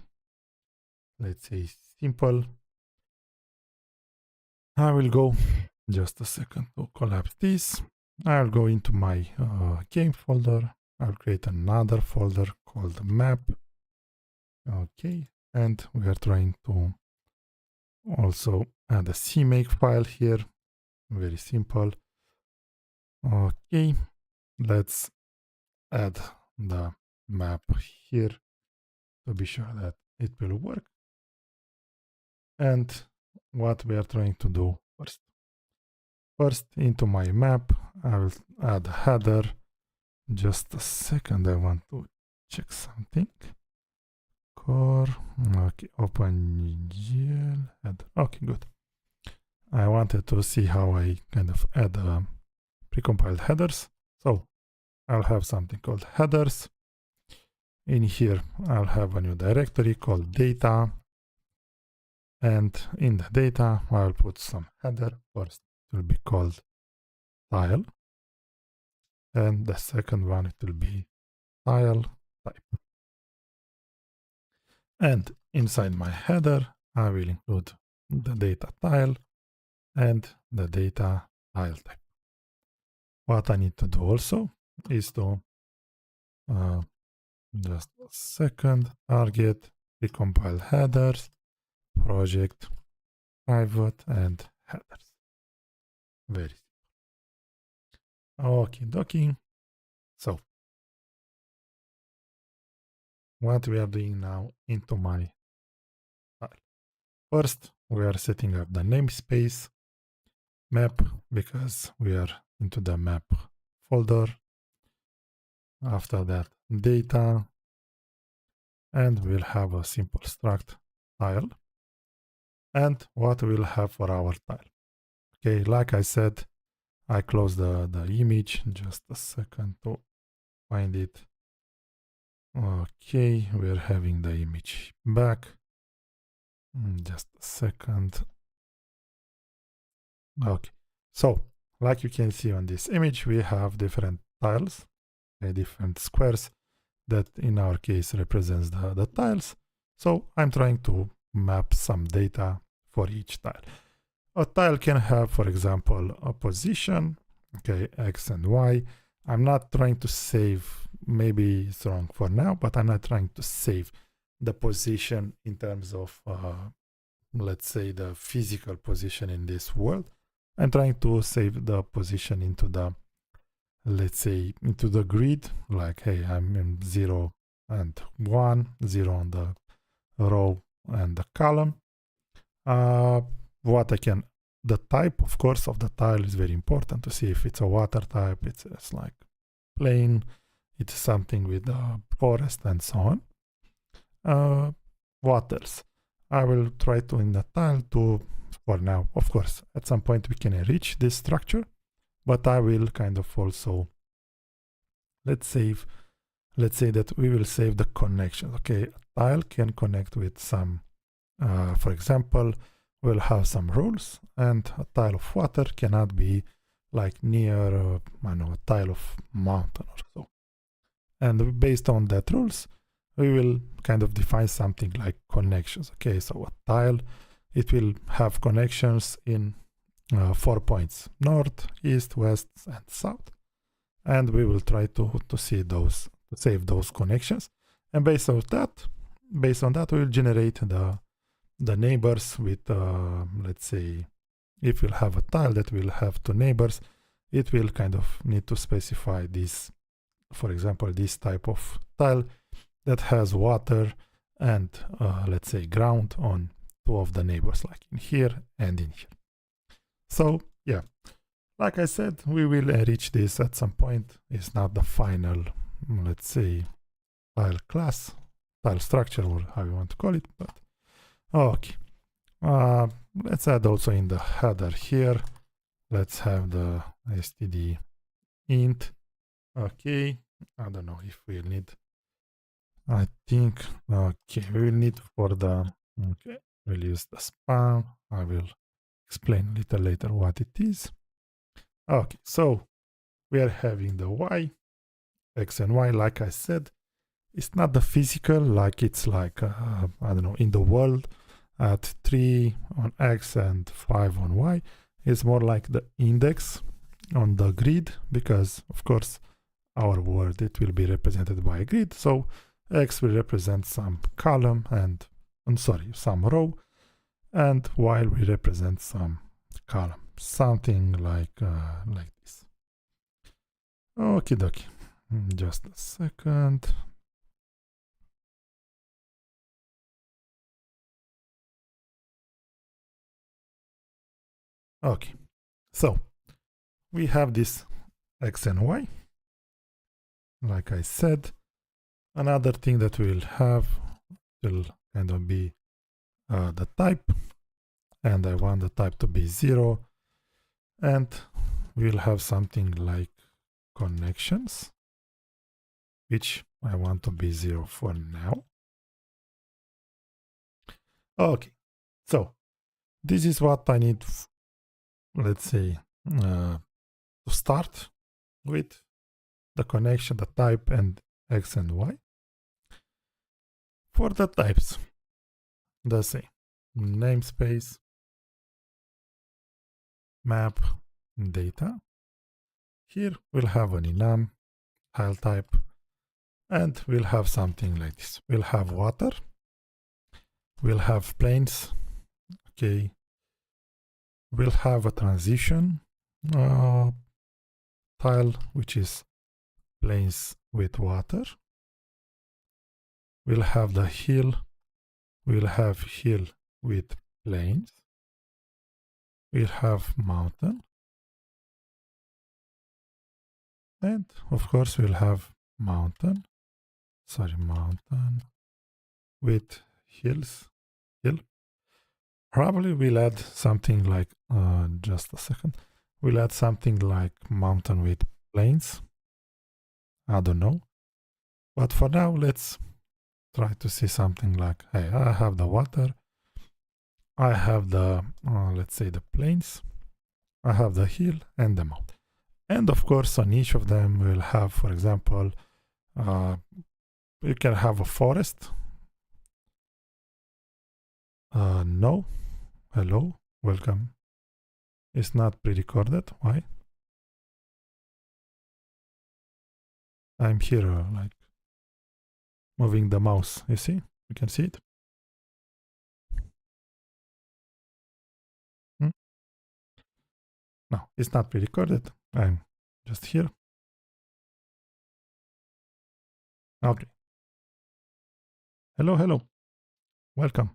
let's say, simple. I will go, just a second to collapse this. I'll go into my game folder. I'll create another folder called map. Okay, and we are trying to also add a CMake file here. Very simple. Okay, let's add the map here to be sure that it will work. And what we are trying to do first into my map, I will add a header. Just a second, I want to check something. Core, okay, OpenGL header. Okay, good. I wanted to see how I kind of add precompiled headers. So I'll have something called headers. In here, I'll have a new directory called data. And in the data, I'll put some header. First, it will be called tile. And the second one, it will be tile type. And inside my header, I will include the data tile and the data tile type. What I need to do also is to just a second, target, precompile headers, project, private, and headers. Very simple. Okay, dokie. So what we are doing now into my file. First, we are setting up the namespace map, because we are into the map folder. After that, data, and we'll have a simple struct tile. And what we'll have for our tile. Okay, like I said, I close the image. Just a second to find it. Okay, we're having the image back. Just a second. Okay, so like you can see on this image, we have different tiles, different squares that in our case represents the tiles. So I'm trying to map some data for each tile. A tile can have, for example, a position, okay, X and Y. I'm not trying to save, maybe it's wrong for now, but I'm not trying to save the position in terms of, let's say, the physical position in this world. I'm trying to save the position into the, let's say, into the grid, like, hey, I'm in 0 and 1, 0 on the row and the column. What I can, the type, of course, of the tile is very important to see if it's a water type, it's like plain, it's something with a forest and so on. What else? I will try to, in the tile, to, for now, of course, at some point we can enrich this structure, but I will kind of also, let's say that we will save the connections. Okay, a tile can connect with some, for example, we'll have some rules, and a tile of water cannot be like near, I know, a tile of mountain or so. And based on that rules, we will kind of define something like connections. Okay, so a tile, it will have connections in 4 points: north, east, west, and south. And we will try to see those, to save those connections. And based on that, we will generate the neighbors with, let's say, if we'll have a tile that will have 2 neighbors, it will kind of need to specify this, for example, this type of tile that has water and, let's say, ground on 2 of the neighbors, like in here and in here. So yeah, like I said, we will enrich this at some point. It's not the final, let's say, tile class, tile structure, or how you want to call it, but okay. Let's add also in the header here, let's have the std int. Okay, I don't know if we'll need, I think, okay, we will need for the, okay, we'll use the span. I will explain a little later what it is. Okay, so we are having the y, x and y, like I said. It's not the physical, like it's like, I don't know, in the world at 3 on x and 5 on y. It's more like the index on the grid, because of course our world, it will be represented by a grid. So x will represent some column and, I'm sorry, some row, and y will represent some column, something like this. Okie dokie. Just a second. Okay, so we have this x and y. Like I said, another thing that we'll have will kind of be the type, and I want the type to be 0, and we'll have something like connections, which I want to be 0 for now. Okay, so this is what I need, let's say, to start with the connection, the type, and x and y. For the types, the same namespace, map, data. Here we'll have an enum, tile type, and we'll have something like this. We'll have water, we'll have plains, okay, we'll have a transition tile, which is plains with water. We'll have the hill, we'll have hill with plains. We'll have mountain. And of course we'll have mountain with hills, hill. Probably we'll add something like, just a second, we'll add something like mountain with plains. I don't know. But for now, let's try to see something like, hey, I have the water, I have the, let's say, the plains, I have the hill and the mount. And of course, on each of them, we'll have, for example, you can have a forest. No, hello, welcome. It's not pre-recorded. Why? I'm here, like moving the mouse. You see? You can see it. No, it's not pre-recorded. I'm just here. Okay. Hello, hello. Welcome.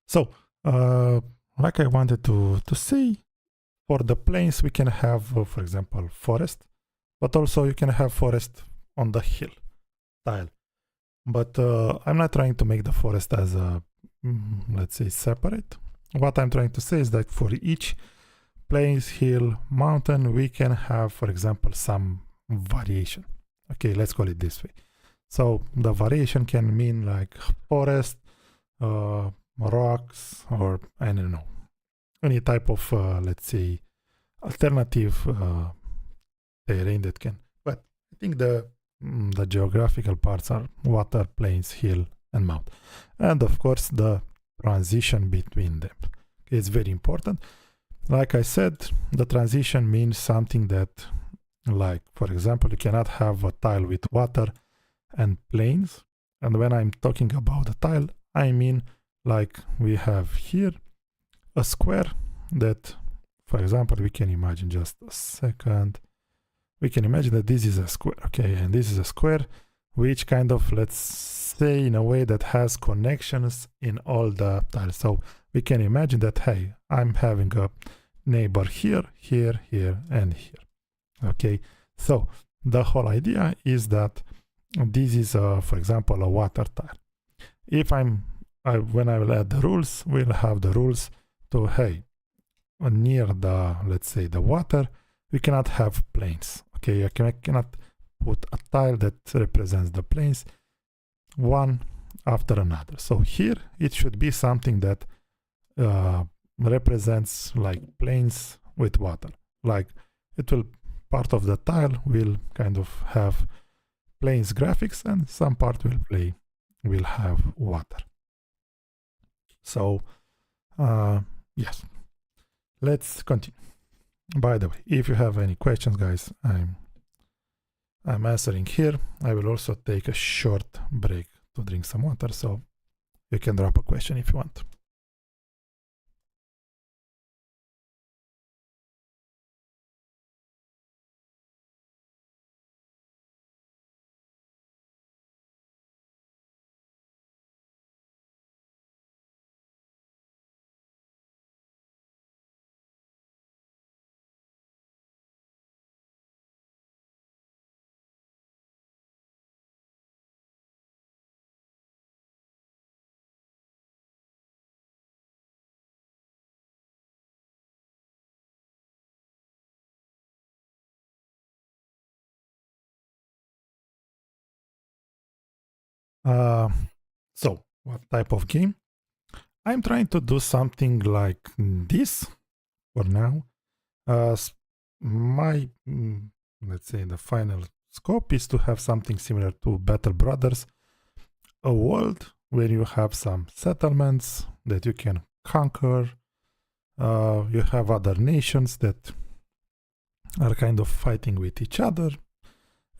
So, like I wanted to say, for the plains, we can have, for example, forest, but also you can have forest on the hill tile. But I'm not trying to make the forest as a, let's say, separate. What I'm trying to say is that for each plains, hill, mountain, we can have, for example, some variation. Okay, let's call it this way. So the variation can mean like forest, rocks, or I don't know, any type of, let's say, alternative terrain that can. But I think the geographical parts are water, plains, hill, and mount. And of course, the transition between them is very important. Like I said, the transition means something that, like, for example, you cannot have a tile with water and plains. And when I'm talking about a tile, I mean, like we have here a square that, for example, we can imagine, just a second, we can imagine that this is a square, okay, and this is a square which kind of, let's say, in a way that has connections in all the tiles. So we can imagine that, hey, I'm having a neighbor here, here, here, and here. Okay, so the whole idea is that this is, for example, a water tile. If when I will add the rules, we'll have the rules to, hey, near the, let's say, the water, we cannot have plains. Okay, I cannot put a tile that represents the plains one after another. So here it should be something that represents like plains with water. Like it will, part of the tile will kind of have plains graphics and some part will have water. So yes, let's continue. By the way, if you have any questions, guys, I'm answering here. I will also take a short break to drink some water, so you can drop a question if you want. So what type of game? I'm trying to do something like this for now. My, let's say, the final scope is to have something similar to Battle Brothers, a world where you have some settlements that you can conquer. You have other nations that are kind of fighting with each other,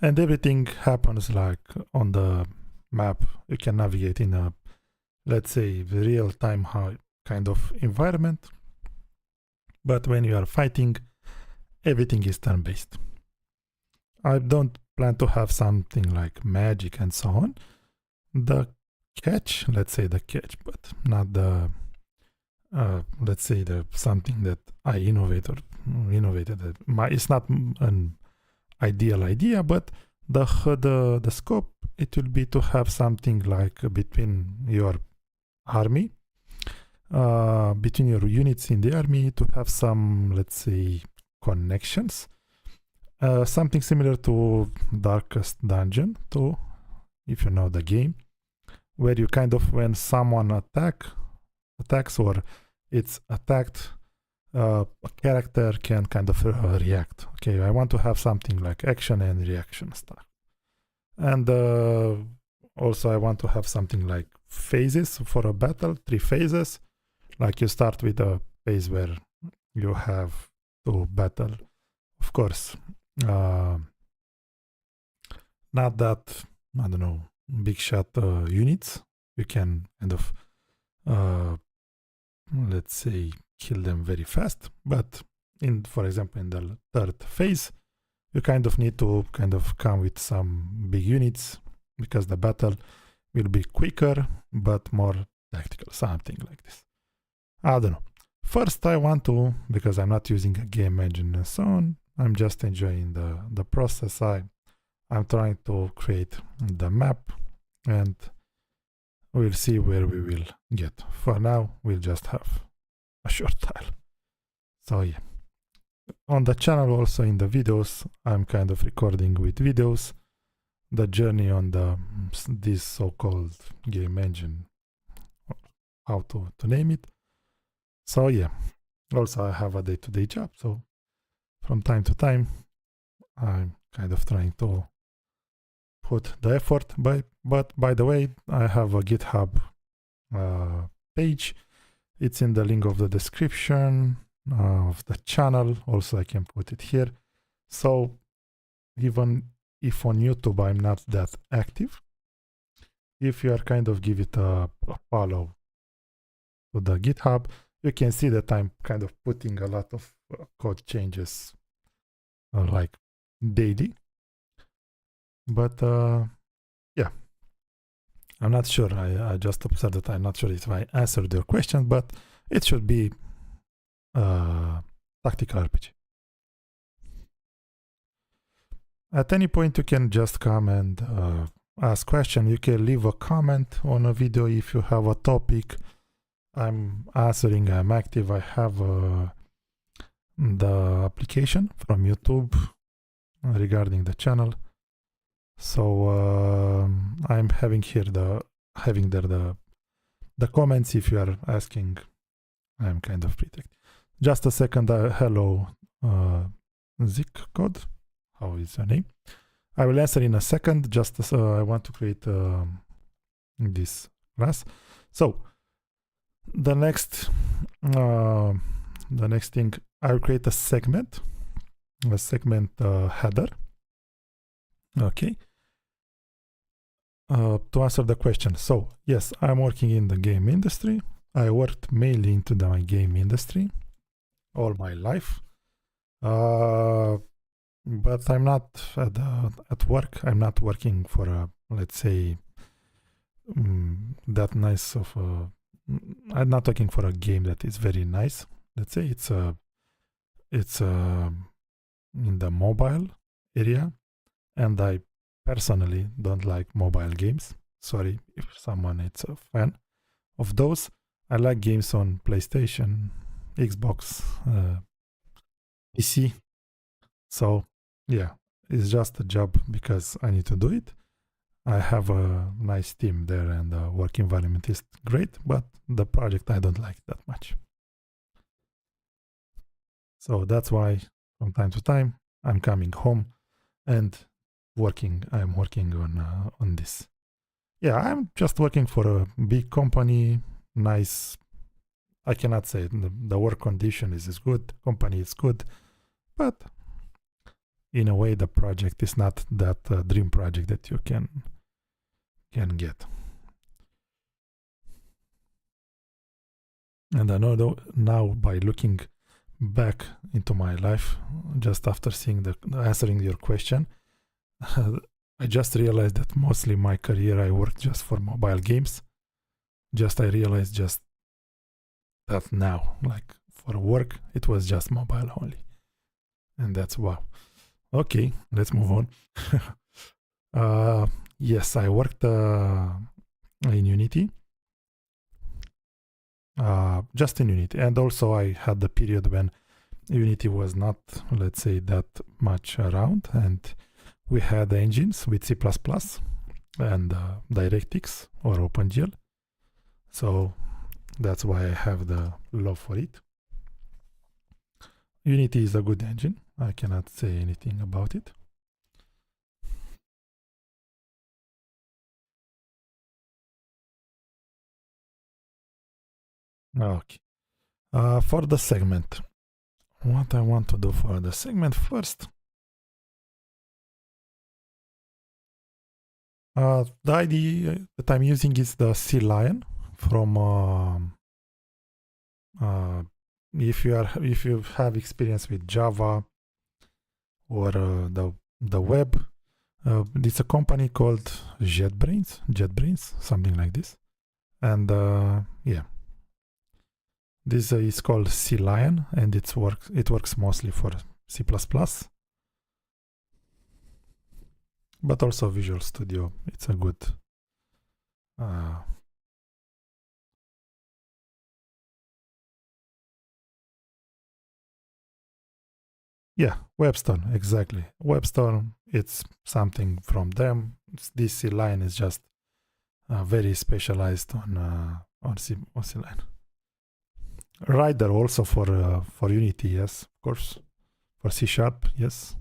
and everything happens like on the map. You can navigate in a, let's say, real-time kind of environment. But when you are fighting, everything is turn-based. I don't plan to have something like magic and so on. The catch, let's say the catch, but not the, let's say the something that I innovated. It's not an ideal idea, but the scope, it will be to have something like between your army, between your units in the army, to have some, let's say, connections, something similar to Darkest Dungeon 2, if you know the game, where you kind of, when someone attacks or it's attacked, a character can kind of react. Okay, I want to have something like action and reaction stuff. And also I want to have something like phases for a battle, 3 phases. Like you start with a phase where you have to battle. Of course, not that, I don't know, big shot units. You can kind of, let's say, kill them very fast. But for example, in the 3rd phase, you kind of need to kind of come with some big units because the battle will be quicker but more tactical, something like this. I don't know. First, I want to, because I'm not using a game engine and so on, I'm just enjoying the process. I'm trying to create the map and we'll see where we will get. For now, we'll just have a short tile. So yeah. On the channel, also in the videos, I'm kind of recording with videos the journey on this so-called game engine, how to name it. So yeah, also I have a day-to-day job, so from time to time I'm kind of trying to put the effort. But by the way, I have a GitHub page. It's in the link of the description of the channel. Also, I can put it here. So even if on YouTube I'm not that active, if you are kind of give it a follow to the GitHub, you can see that I'm kind of putting a lot of code changes like daily. But yeah, I'm not sure. I just observed that I'm not sure if I answered your question, but it should be tactical RPG. At any point, you can just come and ask question. You can leave a comment on a video if you have a topic. I'm answering. I'm active. I have the application from YouTube regarding the channel. So I'm having here the comments. If you are asking, I'm kind of protected. Just a second. Hello, Zik Code. How is your name? I will answer in a second. Just I want to create this class. So the next thing, I will create a segment header. Okay. To answer the question, so yes, I'm working in the game industry. I worked mainly into my game industry all my life, but I'm not at work. I'm not working for a, let's say, that nice of a. I'm not working for a game that is very nice. Let's say it's in the mobile area, and I personally don't like mobile games. Sorry if someone is a fan of those. I like games on PlayStation, Xbox, PC. So yeah, it's just a job because I need to do it. I have a nice team there and the work environment is great, but the project I don't like that much. So that's why from time to time I'm coming home and I'm working on this. Yeah, I'm just working for a big company, nice. I cannot say the work condition is good, company is good, but in a way the project is not that dream project that you can get. And I know now by looking back into my life, just after seeing answering your question, I just realized that mostly my career I worked just for mobile games. I realized just that now, like for work, it was just mobile only. And that's wow. Okay, let's move on. Yes, I worked in Unity. Just in Unity. And also I had the period when Unity was not, let's say, that much around, and we had engines with C++ and DirectX or OpenGL. So that's why I have the love for it. Unity is a good engine. I cannot say anything about it. Okay. For the segment, what I want to do for the segment first. The IDE that I'm using is the C Lion from if you have experience with Java or the web, it's a company called JetBrains, something like this. And yeah, this is called C Lion, and it works mostly for C++, but also Visual Studio. It's a good yeah, WebStorm, exactly. WebStorm, it's something from them. This C line is just very specialized on C line. Rider also for Unity, yes, of course. For C Sharp, yes.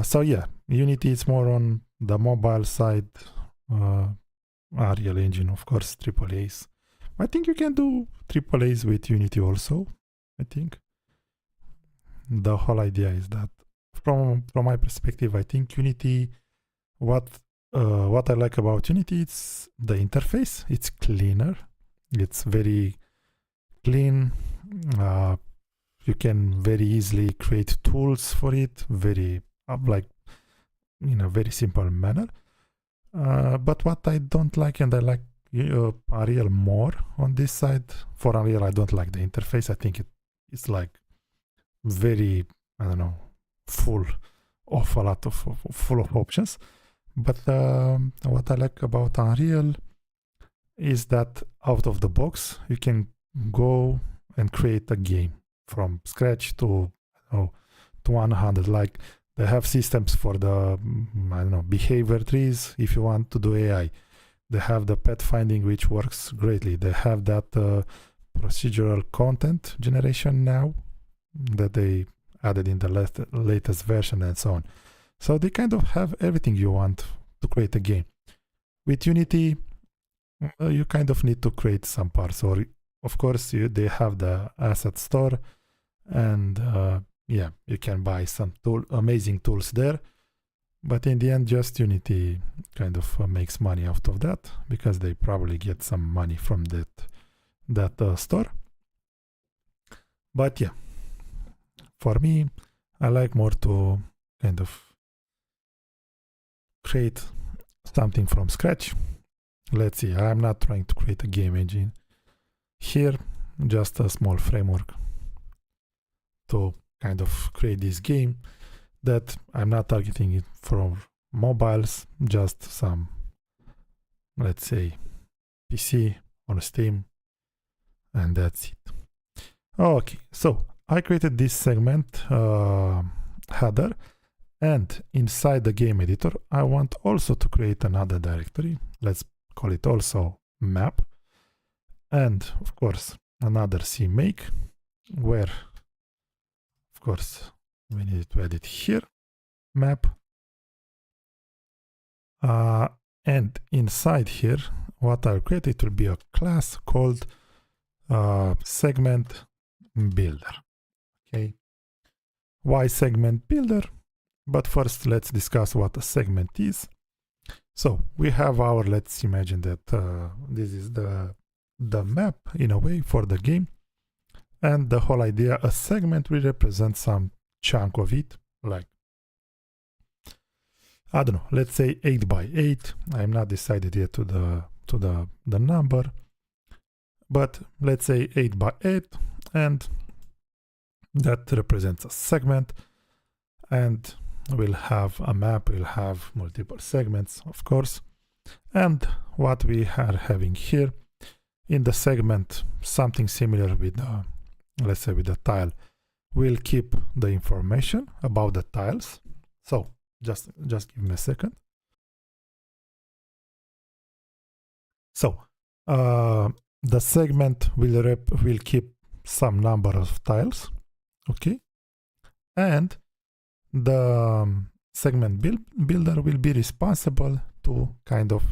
So yeah, Unity is more on the mobile side. Unreal Engine, of course, AAAs. I think you can do AAAs with Unity also. I think the whole idea is that from my perspective, I think Unity, what I like about Unity, it's the interface. It's cleaner. It's very clean. You can very easily create tools for it, very like in a very simple manner. But what I don't like, and I like Unreal more on this side. For Unreal, I don't like the interface. I think it's like very, I don't know, full of options. But what I like about Unreal is that out of the box, you can go and create a game from scratch to 100. Like they have systems for the behavior trees. If you want to do AI, they have the path finding, which works greatly. They have that procedural content generation now that they added in the latest version and so on. So they kind of have everything you want to create a game. With Unity, you kind of need to create some parts, or of course they have the asset store, and yeah, you can buy some amazing tools there, but in the end just Unity kind of makes money out of that, because they probably get some money from that store. But yeah, for me, I like more to kind of create something from scratch. Let's see, I'm not trying to create a game engine here, just a small framework to kind of create this game that I'm not targeting it for mobiles, just some, let's say, PC on Steam, and that's it. Okay, so I created this segment header, and inside the game editor, I want also to create another directory. Let's call it also map, and of course another CMake, where of course we need to edit here map, and inside here what I'll create, it will be a class called segment builder. Okay, why segment builder? But first let's discuss what a segment is. So we have our, let's imagine that this is the map in a way for the game, and the whole idea, a segment will represent some chunk of it, like, I don't know, let's say 8 by 8. I'm not decided yet to the number, but let's say 8 by 8, and that represents a segment, and we'll have a map, we'll have multiple segments, of course. And what we are having here in the segment, something similar with the, let's say with the tile, we'll keep the information about the tiles. So just give me a second. So the segment will keep some number of tiles, okay? And the segment builder will be responsible to kind of,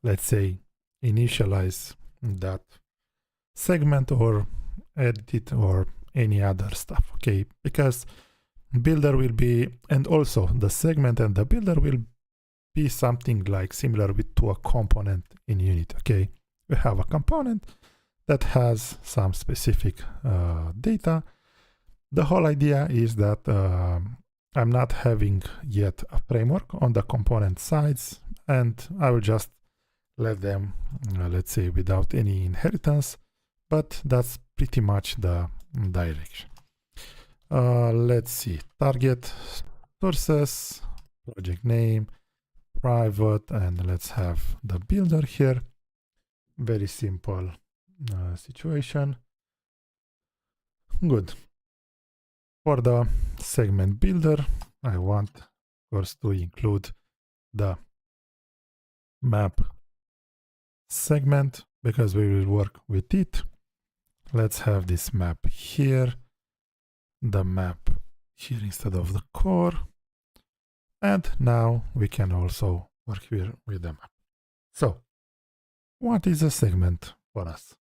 let's say, initialize that segment or edit it or any other stuff, okay? Because builder will be, and also the segment and the builder will be something like similar to a component in Unity, okay? We have a component that has some specific data. The whole idea is that I'm not having yet a framework on the component sides, and I will just let them, let's say, without any inheritance, but that's pretty much the direction. Let's see, target, sources, project name, private, and let's have the builder here. Very simple situation. Good. For the segment builder, I want, of course, to include the map segment because we will work with it. Let's have this map here, the map here instead of the core. And now we can also work here with the map. So, what is a segment for us?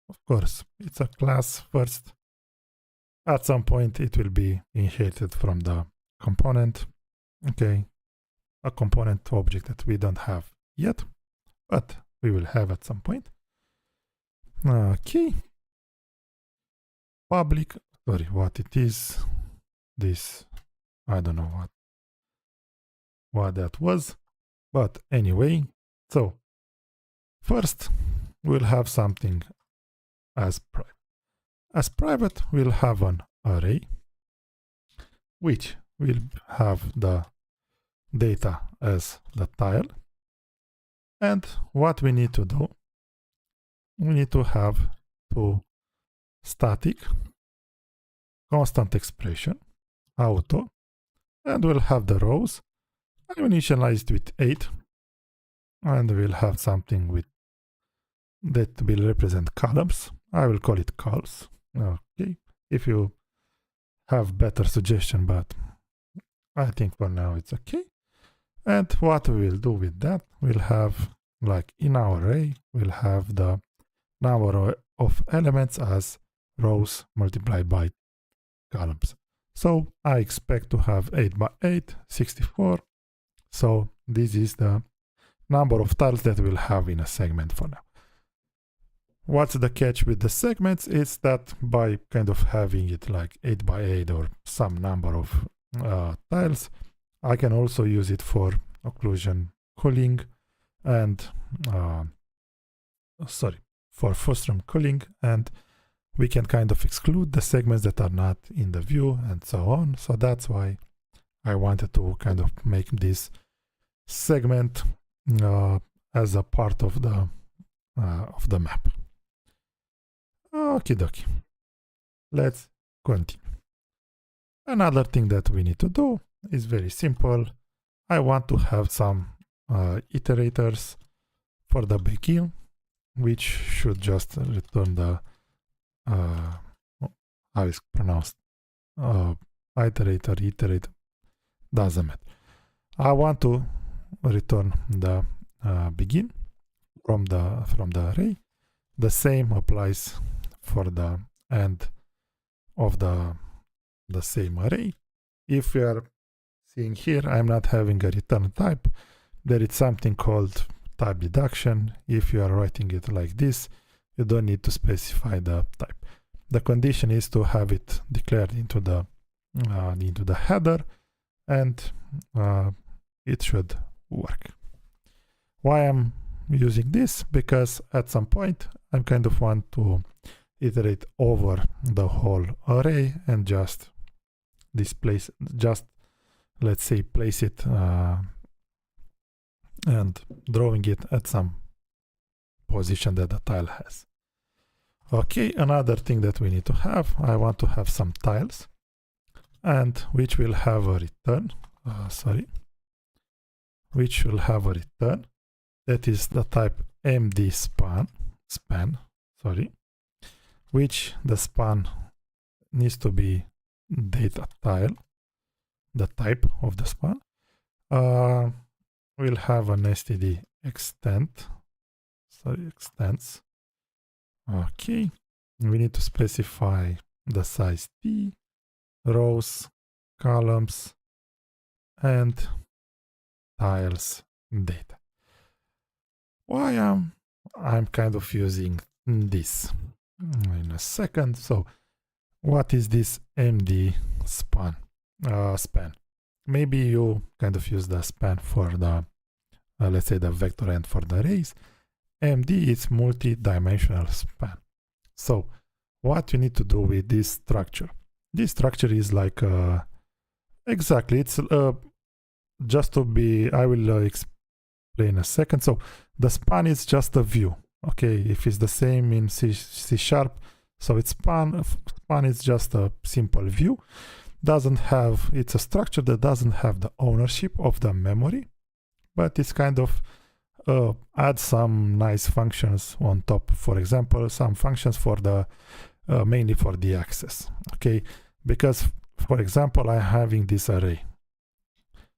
Of course, it's a class first. At some point, it will be inherited from the component. Okay, a component object that we don't have yet, but we will have at some point. Okay. Public, sorry, what it is, this, I don't know what that was, but anyway, so first we'll have something as private. As private, we'll have an array, which will have the data as the tile. And what we need to do, we need to have two static, constant expression, auto, and we'll have the rows. I initialized with 8, and we'll have something with that will represent columns. I will call it cols. Okay, if you have better suggestion, but I think for now it's okay. And what we will do with that, we'll have, like in our array, we'll have the number of elements as rows multiplied by columns. So I expect to have 8 by 8, 64. So this is the number of tiles that we'll have in a segment for now. What's the catch with the segments is that by kind of having it like 8 by 8 or some number of tiles, I can also use it for occlusion cooling and for Foster cooling, and we can kind of exclude the segments that are not in the view and so on. So that's why I wanted to kind of make this segment as a part of the map. Okie dokie. Let's continue. Another thing that we need to do is very simple. I want to have some iterators for the begin, which should just return the how is pronounced iterator, doesn't matter. I want to return the begin from the array. The same applies for the end of the same array. If we are seeing here, I'm not having a return type. There is something called type deduction. If you are writing it like this, you don't need to specify the type. The condition is to have it declared into the header, and it should work. Why I'm using this? Because at some point I kind of want to iterate over the whole array and just displace, let's say place it and drawing it at some position that the tile has. Okay, another thing that we need to have, I want to have some tiles, and which will have a return, which will have a return that is the type md span, which the span needs to be data tile, the type of the span. We'll have an std extends. Okay, we need to specify the size t, rows, columns, and tiles data. Why I'm kind of using this in a second. So what is this MD span? Maybe you kind of use the span for the let's say the vector and for the arrays. MD is multi-dimensional span. So what you need to do with this structure? This structure is like exactly, it's just to be, I will explain in a second. So the span is just a view. Okay, if it's the same in C#, so it's span is just a simple view. Doesn't have, it's a structure that doesn't have the ownership of the memory, but it's kind of add some nice functions on top. For example, some functions for the mainly for the access. Okay, because for example, I'm having this array.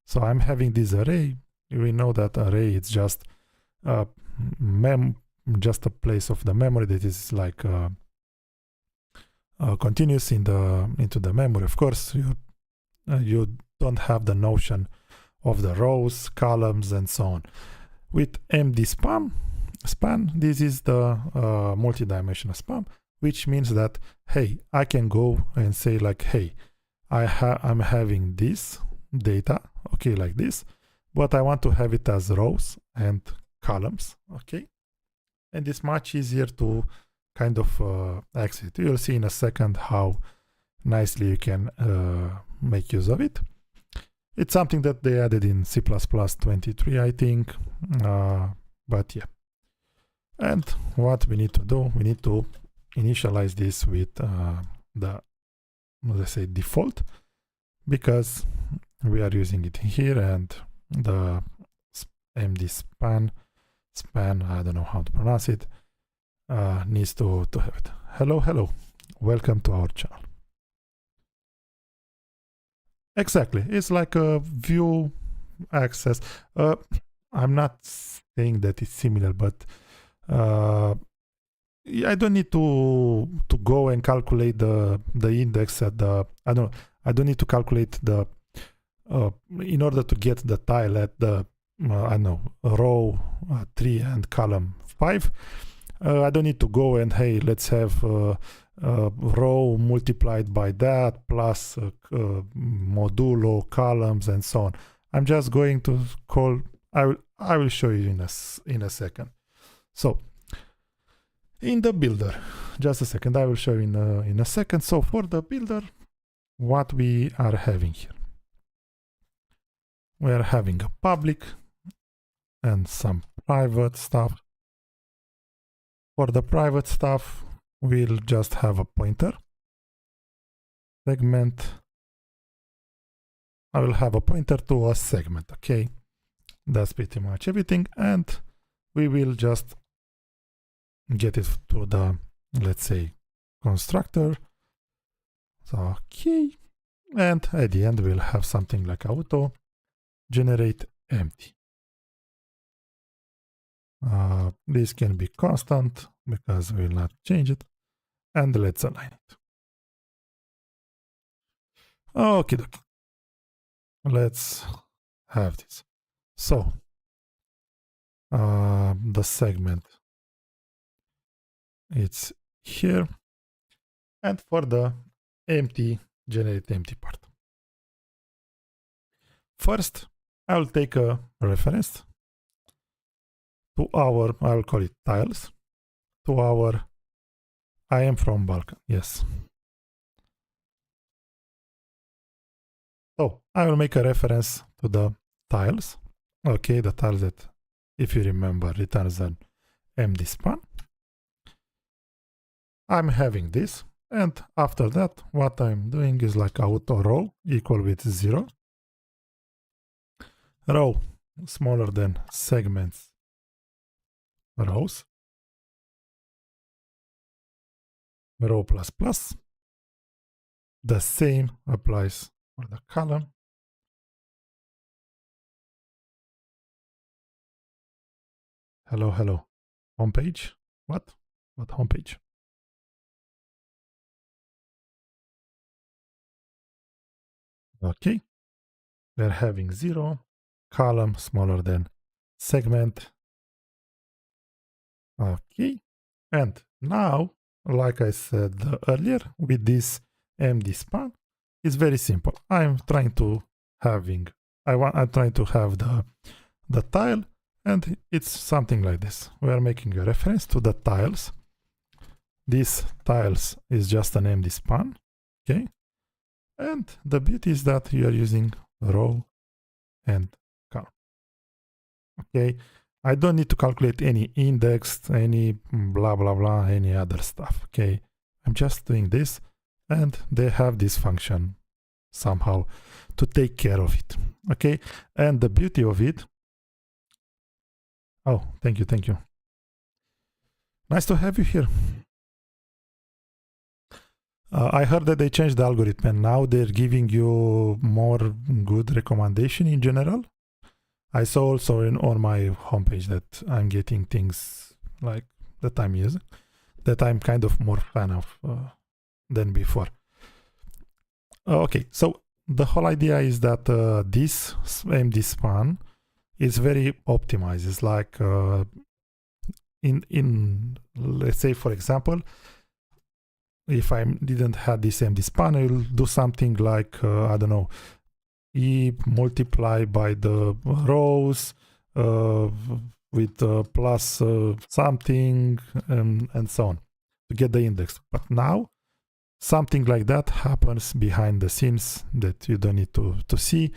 So I'm having this array. We know that array is just just a place of the memory that is like continuous into the memory. Of course, you don't have the notion of the rows, columns, and so on. With MD span, this is the multi-dimensional span, which means that, hey, I can go and say like, hey, I'm having this data, okay, like this, but I want to have it as rows and columns, okay? And it's much easier to kind of access it. You'll see in a second how nicely you can make use of it. It's something that they added in C++ 23, I think, but yeah. And what we need to do, we need to initialize this with the, let's say, default, because we are using it here, and the MD span, I don't know how to pronounce it, needs to have it. Hello, welcome to our channel. Exactly, it's like a view access. I'm not saying that it's similar, but I don't need to go and calculate the index at the, I don't need to calculate the in order to get the tile at the I don't know, row 3 and column 5. I don't need to go and, hey, let's have row multiplied by that plus modulo columns and so on. I'm just going to call, I will show you in a second. So in the builder, just a second, I will show you in a second. So for the builder, what we are having here, we are having a public and some private stuff. For the private stuff, we'll just have a pointer segment. I will have a pointer to a segment, okay? That's pretty much everything, and we will just get it to the, let's say, constructor. So, okay, and at the end we'll have something like auto generate empty. This can be constant because we will not change it, and let's align it. Okay, let's have this. So the segment, it's here, and for the empty, generate empty part. First, I will take a reference to our, I will call it tiles, to our, I am from Balkan, yes. So I will make a reference to the tiles, okay, the tiles that, if you remember, returns an MD span. I'm having this, and after that, what I'm doing is like auto row equal with 0. Row smaller than segments rows. Row plus plus. The same applies for the column. Hello, hello. Homepage? What? What homepage? Okay. We're having 0, column smaller than segment. Okay. And now, like I said earlier, with this MD span, it's very simple. I'm trying to I'm trying to have the tile, and it's something like this. We are making a reference to the tiles. This tiles is just an MD span, okay? And the beauty is that you are using row and column, okay? I don't need to calculate any index, any blah, blah, blah, any other stuff, okay? I'm just doing this, and they have this function somehow to take care of it, okay? And the beauty of it, oh, thank you, thank you. Nice to have you here. I heard that they changed the algorithm and now they're giving you more good recommendation in general. I saw also on my homepage that I'm getting things like that I'm using, that I'm kind of more fan of than before. Okay, so the whole idea is that this MD span is very optimized. It's like in let's say, for example, if I didn't have this MD span, I will do something like, I don't know, E multiply by the rows with plus something and so on to get the index. But now something like that happens behind the scenes that you don't need to see.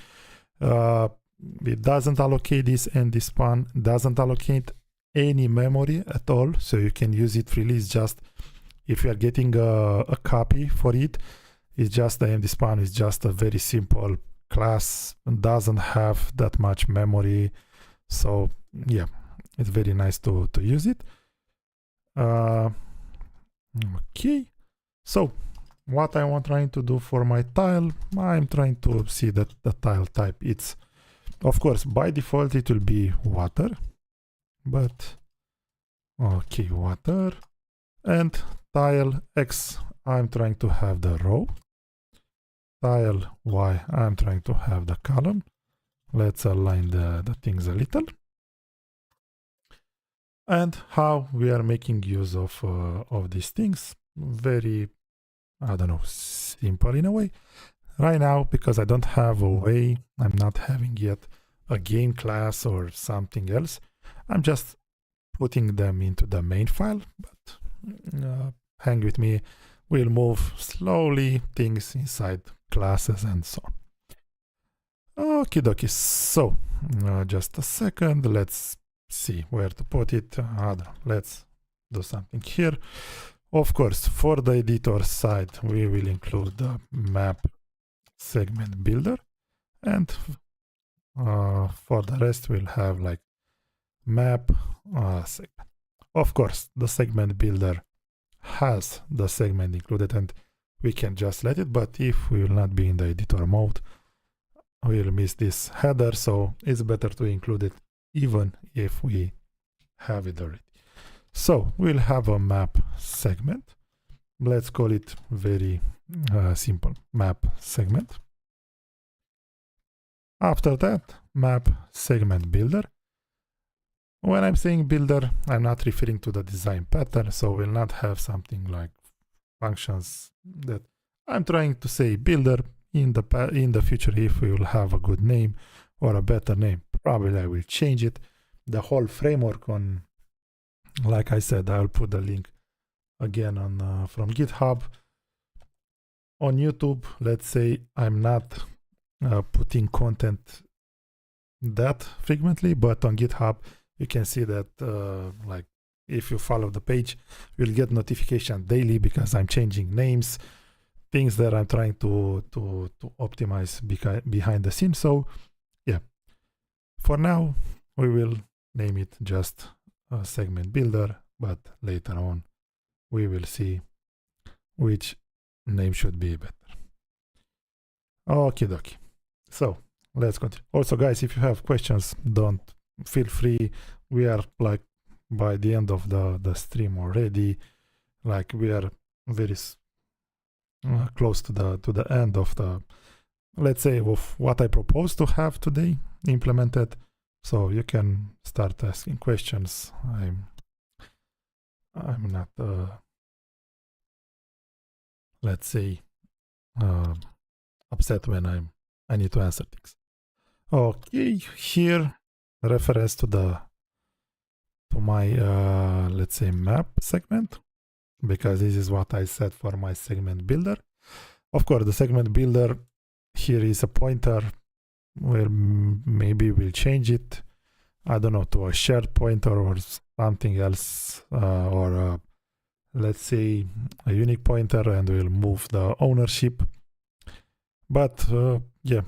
It doesn't allocate this MD span, doesn't allocate any memory at all, so you can use it freely. It's just if you are getting a copy for it, it's just the MD span is just a very simple class, doesn't have that much memory. So yeah, it's very nice to use it. Okay, so what I'm trying to do for my tile, I'm trying to see that the tile type, it's, of course, by default it will be water, but okay, water. And tile X, I'm trying to have the row. Tile Y, I'm trying to have the column. Let's align the things a little. And how we are making use of these things, very, I don't know, simple in a way. Right now, because I don't have a way, I'm not having yet a game class or something else, I'm just putting them into the main file, but hang with me, we'll move slowly things inside classes and so on. Okie dokie, so just a second, let's see where to put it. Let's do something here. Of course, for the editor side, we will include the map segment builder, and for the rest, we'll have like map segment. Of course, the segment builder has the segment included and we can just let it, but if we will not be in the editor mode, we'll miss this header, so it's better to include it even if we have it already. So we'll have a map segment. Let's call it very simple, map segment. After that, map segment builder. When I'm saying builder, I'm not referring to the design pattern, so we'll not have something like functions that I'm trying to say builder. In the future, if we will have a good name or a better name, probably I will change it. The whole framework on, like I said, I'll put the link again on from GitHub. On YouTube, let's say I'm not putting content that frequently, but on GitHub you can see that like if you follow the page, you'll get notification daily because I'm changing names, things that I'm trying to optimize behind the scenes. So yeah, for now we will name it just a segment builder, but later on we will see which name should be better. Okay, dokie. So let's continue. Also, guys, if you have questions, don't feel free. We are like by the end of the stream already. Like we are very close to the end of the, let's say, of what I propose to have today implemented. So you can start asking questions. I'm not let's say upset when I need to answer things. Okay, here reference to my let's say map segment, because this is what I set for my segment builder. Of course, the segment builder here is a pointer where maybe we'll change it, I don't know, to a shared pointer or something else, or let's say a unique pointer, and we'll move the ownership. But yeah,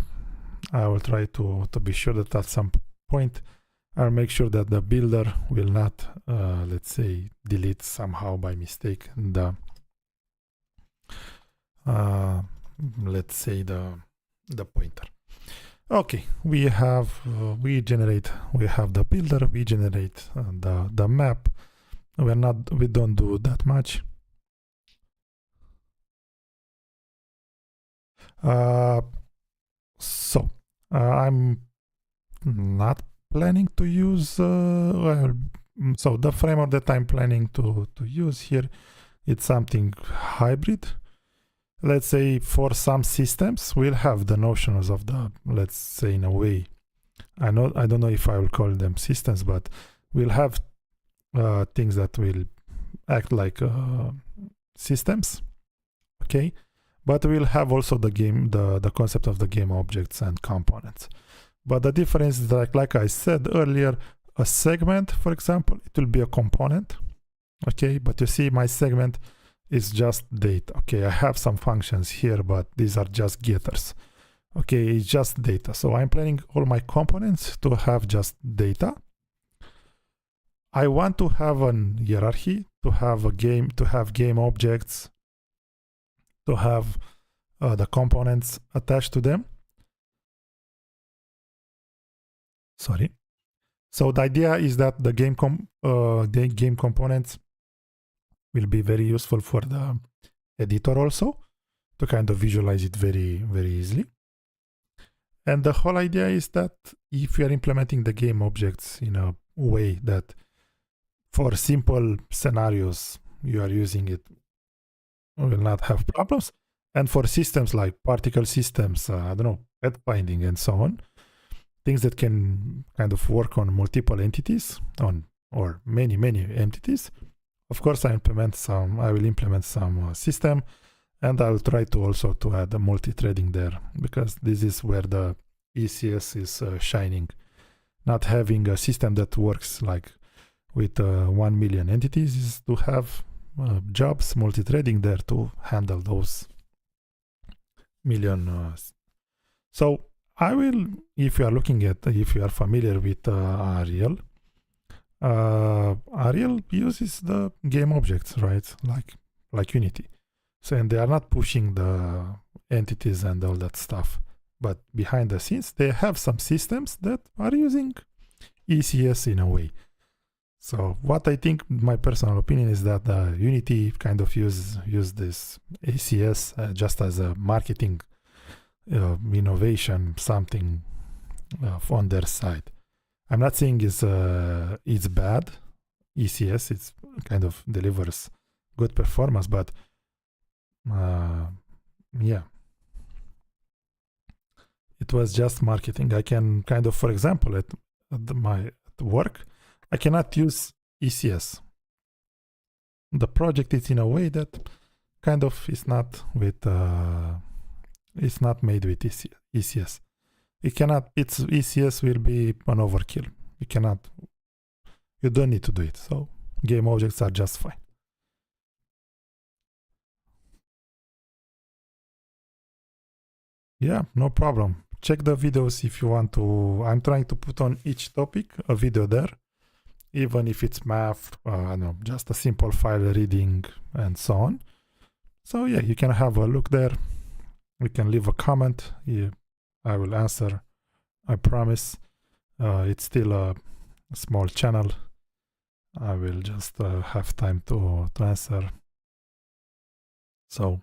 I will try to be sure that at some point I'll make sure that the builder will not, let's say, delete somehow by mistake the, let's say, the pointer. Okay, we have we have the builder, we generate the map. We don't do that much. So I'm not planning to use well, so the framework that I'm planning to use here, it's something hybrid. Let's say for some systems we'll have the notions of the, let's say, in a way, I don't know if I will call them systems, but we'll have things that will act like systems, okay, but we'll have also the concept of the game objects and components. But the difference is that, like I said earlier, a segment, for example, it will be a component, okay, but you see my segment is just data. Okay, I have some functions here, but these are just getters. Okay, it's just data. So I'm planning all my components to have just data. I want to have an hierarchy, to have game objects, to have the components attached to them. Sorry. So the idea is that the game components will be very useful for the editor also, to kind of visualize it very, very easily. And the whole idea is that if you are implementing the game objects in a way that for simple scenarios you are using it, you will not have problems. And for systems like particle systems, I don't know, pet finding and so on, things that can kind of work on multiple entities, or many entities. Of course, I will implement some system, and I will try to also to add a multi-threading there, because this is where the ECS is shining. Not having a system that works like with 1 million entities is to have jobs multi-threading there to handle those million. So I will, if you are familiar with Arial, Arial uses the game objects, right? Like Unity. So, and they are not pushing the entities and all that stuff, but behind the scenes, they have some systems that are using ECS in a way. So what I think, my personal opinion, is that Unity kind of use this ECS just as a marketing innovation, something on their side. I'm not saying it's bad. ECS, it's kind of delivers good performance, but yeah, it was just marketing. I can kind of, for example, at work, I cannot use ECS. The project is in a way that kind of is not with it's not made with ECS. ECS will be an overkill. You don't need to do it. So game objects are just fine. Yeah, no problem. Check the videos if you want to. I'm trying to put on each topic a video there, even if it's math, I don't know, just a simple file reading and so on. So yeah, you can have a look there. we can leave a comment. I will answer, I promise. It's still a small channel. I will just have time to answer. So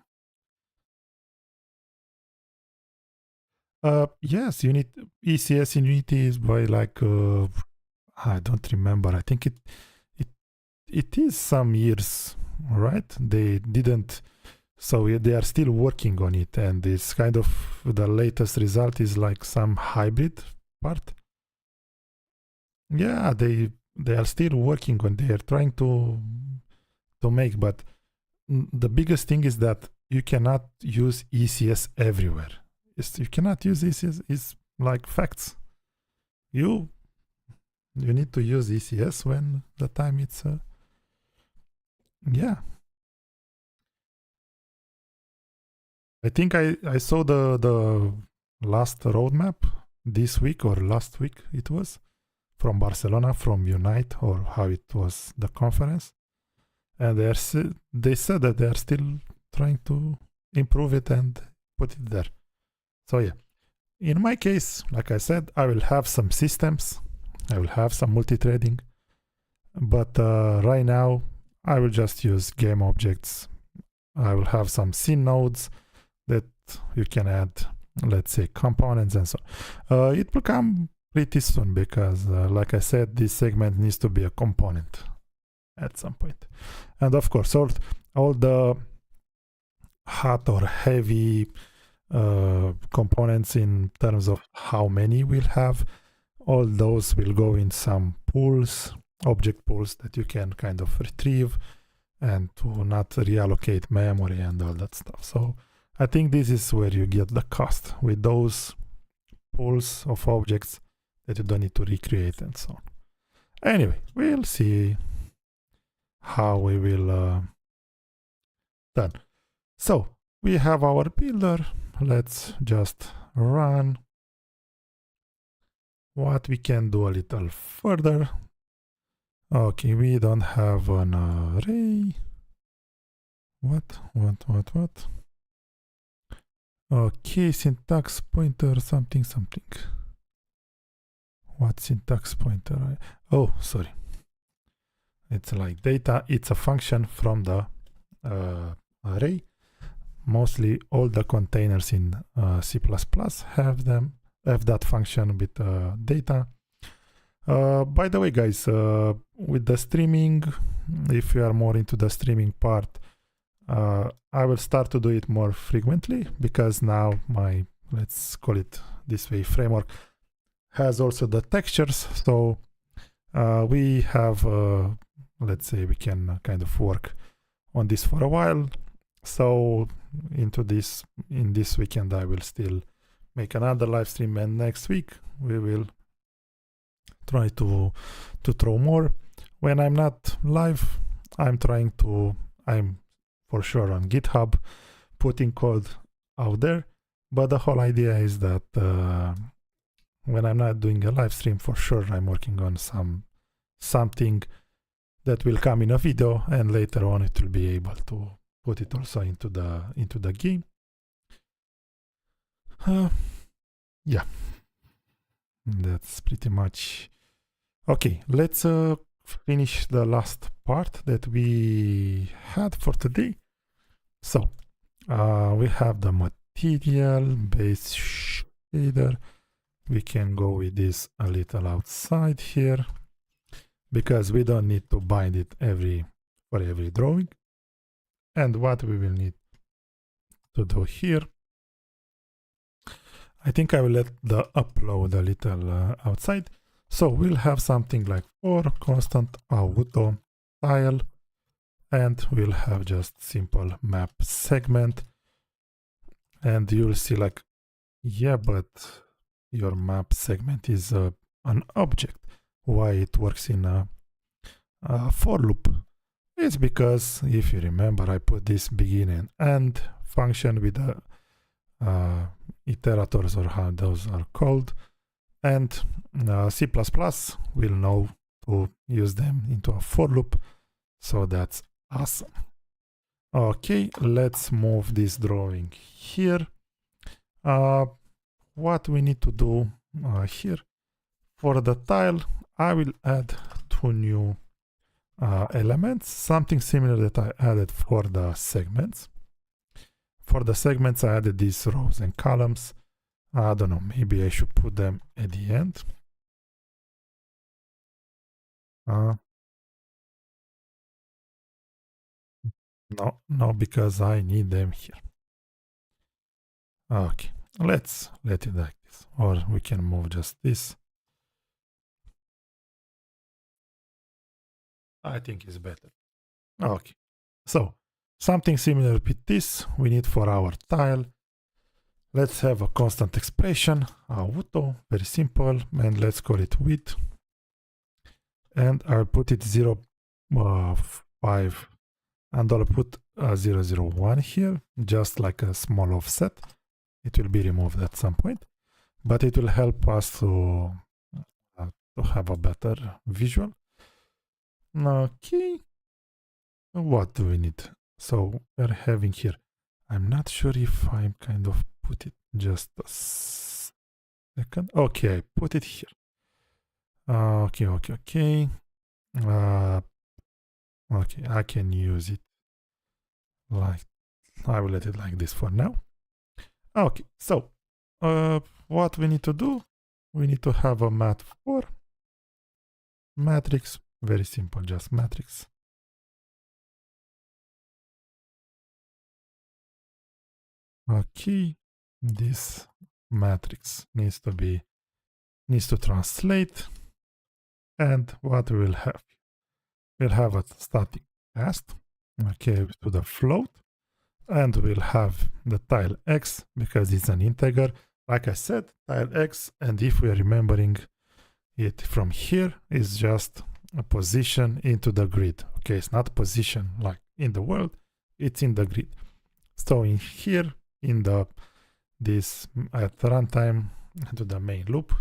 yes, ECS in Unity is by like I don't remember. I think it is some years, right? They didn't, so they are still working on it, and it's kind of the latest result is like some hybrid part. Yeah, they are still working on. They are trying to make, but the biggest thing is that you cannot use ECS everywhere. You cannot use ECS. It's like facts. You need to use ECS when the time it's yeah. I think I saw the last roadmap this week or last week it was from Barcelona, from Unite, or how it was, the conference, and they said that they are still trying to improve it and put it there. So yeah, in my case, like I said, I will have some systems, I will have some multi-threading, but right now I will just use game objects. I will have some scene nodes that you can add, let's say, components and so on. It will come pretty soon because, like I said, this segment needs to be a component at some point. And of course, all the hot or heavy components in terms of how many we'll have, all those will go in some pools, object pools that you can kind of retrieve and to not reallocate memory and all that stuff. So I think this is where you get the cost, with those pools of objects that you don't need to recreate and so on. Anyway, we'll see how we will done. So we have our builder. Let's just run. What we can do a little further. Okay, we don't have an array. What? Okay, syntax pointer, something. What syntax pointer? Oh, sorry. It's like data. It's a function from the array. Mostly all the containers in C++ have that function with data. By the way, guys, with the streaming, if you are more into the streaming part, I will start to do it more frequently because now my, let's call it this way, framework has also the textures. So we have, let's say we can kind of work on this for a while. So in this weekend, I will still make another live stream, and next week we will try to throw more. When I'm not live, I'm for sure on GitHub putting code out there, but the whole idea is that when I'm not doing a live stream, for sure I'm working on something that will come in a video, and later on it will be able to put it also into the game. Yeah, that's pretty much okay. Let's finish the last part that we had for today. So we have the material base shader. We can go with this a little outside here because we don't need to bind it for every drawing. And what we will need to do here, I think I will let the upload a little outside. So we'll have something like for constant auto style, and we'll have just simple map segment. And you'll see like, yeah, but your map segment is an object. Why it works in a for loop? It's because, if you remember, I put this begin and end function with the iterators, or how those are called, and C++ will know to use them into a for loop. So that's awesome. Okay, let's move this drawing here. What we need to do here for the tile, I will add 2 new elements, something similar that I added for the segments. For the segments, I added these rows and columns. I don't know, maybe I should put them at the end. No, because I need them here. Okay, let's let it like this, or we can move just this. I think it's better. Okay, so something similar with this we need for our tile. Let's have a constant expression, auto, very simple, and let's call it width. And I'll put it 0.5, and I'll put 0.01 here, just like a small offset. It will be removed at some point, but it will help us to have a better visual. Okay, what do we need? So we're having here, I'm not sure if I'm kind of put it just a second. Okay, I put it here. Okay. Okay, I can use it like, I will let it like this for now. Okay, so what we need to do, we need to have a mat for matrix, very simple, just matrix. Okay, this matrix needs to translate, and what we will have, we'll have a static cast, okay, to the float, and we'll have the tile x because it's an integer. Like I said, tile x, and if we are remembering it from here, is just a position into the grid. Okay, it's not position like in the world, it's in the grid. So in here, in this at runtime to the main loop,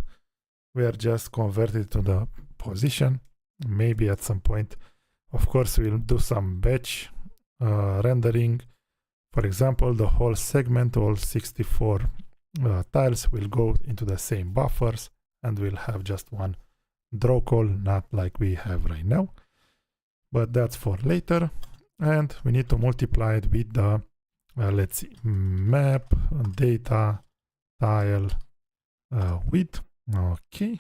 we are just converted to the position. Maybe at some point, of course, we'll do some batch rendering. For example, the whole segment, all 64 tiles will go into the same buffers, and we'll have just one draw call, not like we have right now. But that's for later. And we need to multiply it with the, let's see, map data tile width. Okay.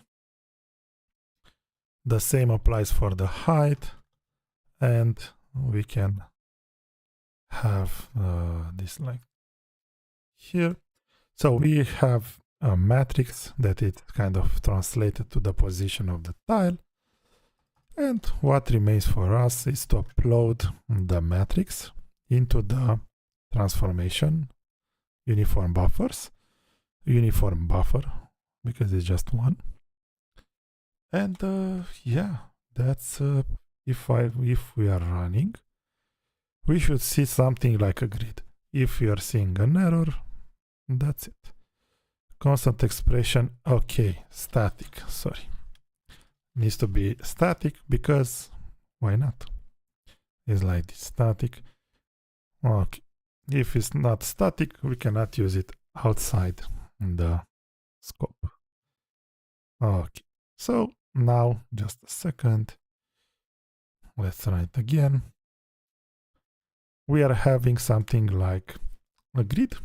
The same applies for the height, and we can have this like here. So we have a matrix that it kind of translated to the position of the tile. And what remains for us is to upload the matrix into the transformation uniform buffers, uniform buffer, because it's just one. And yeah, that's if we are running, we should see something like a grid. If you are seeing an error, that's it. Constant expression, okay, static, sorry. Needs to be static because why not? It's like this, static. Okay, if it's not static, we cannot use it outside the scope. Okay, so now just a second. Let's try it again. We are having something like a grid.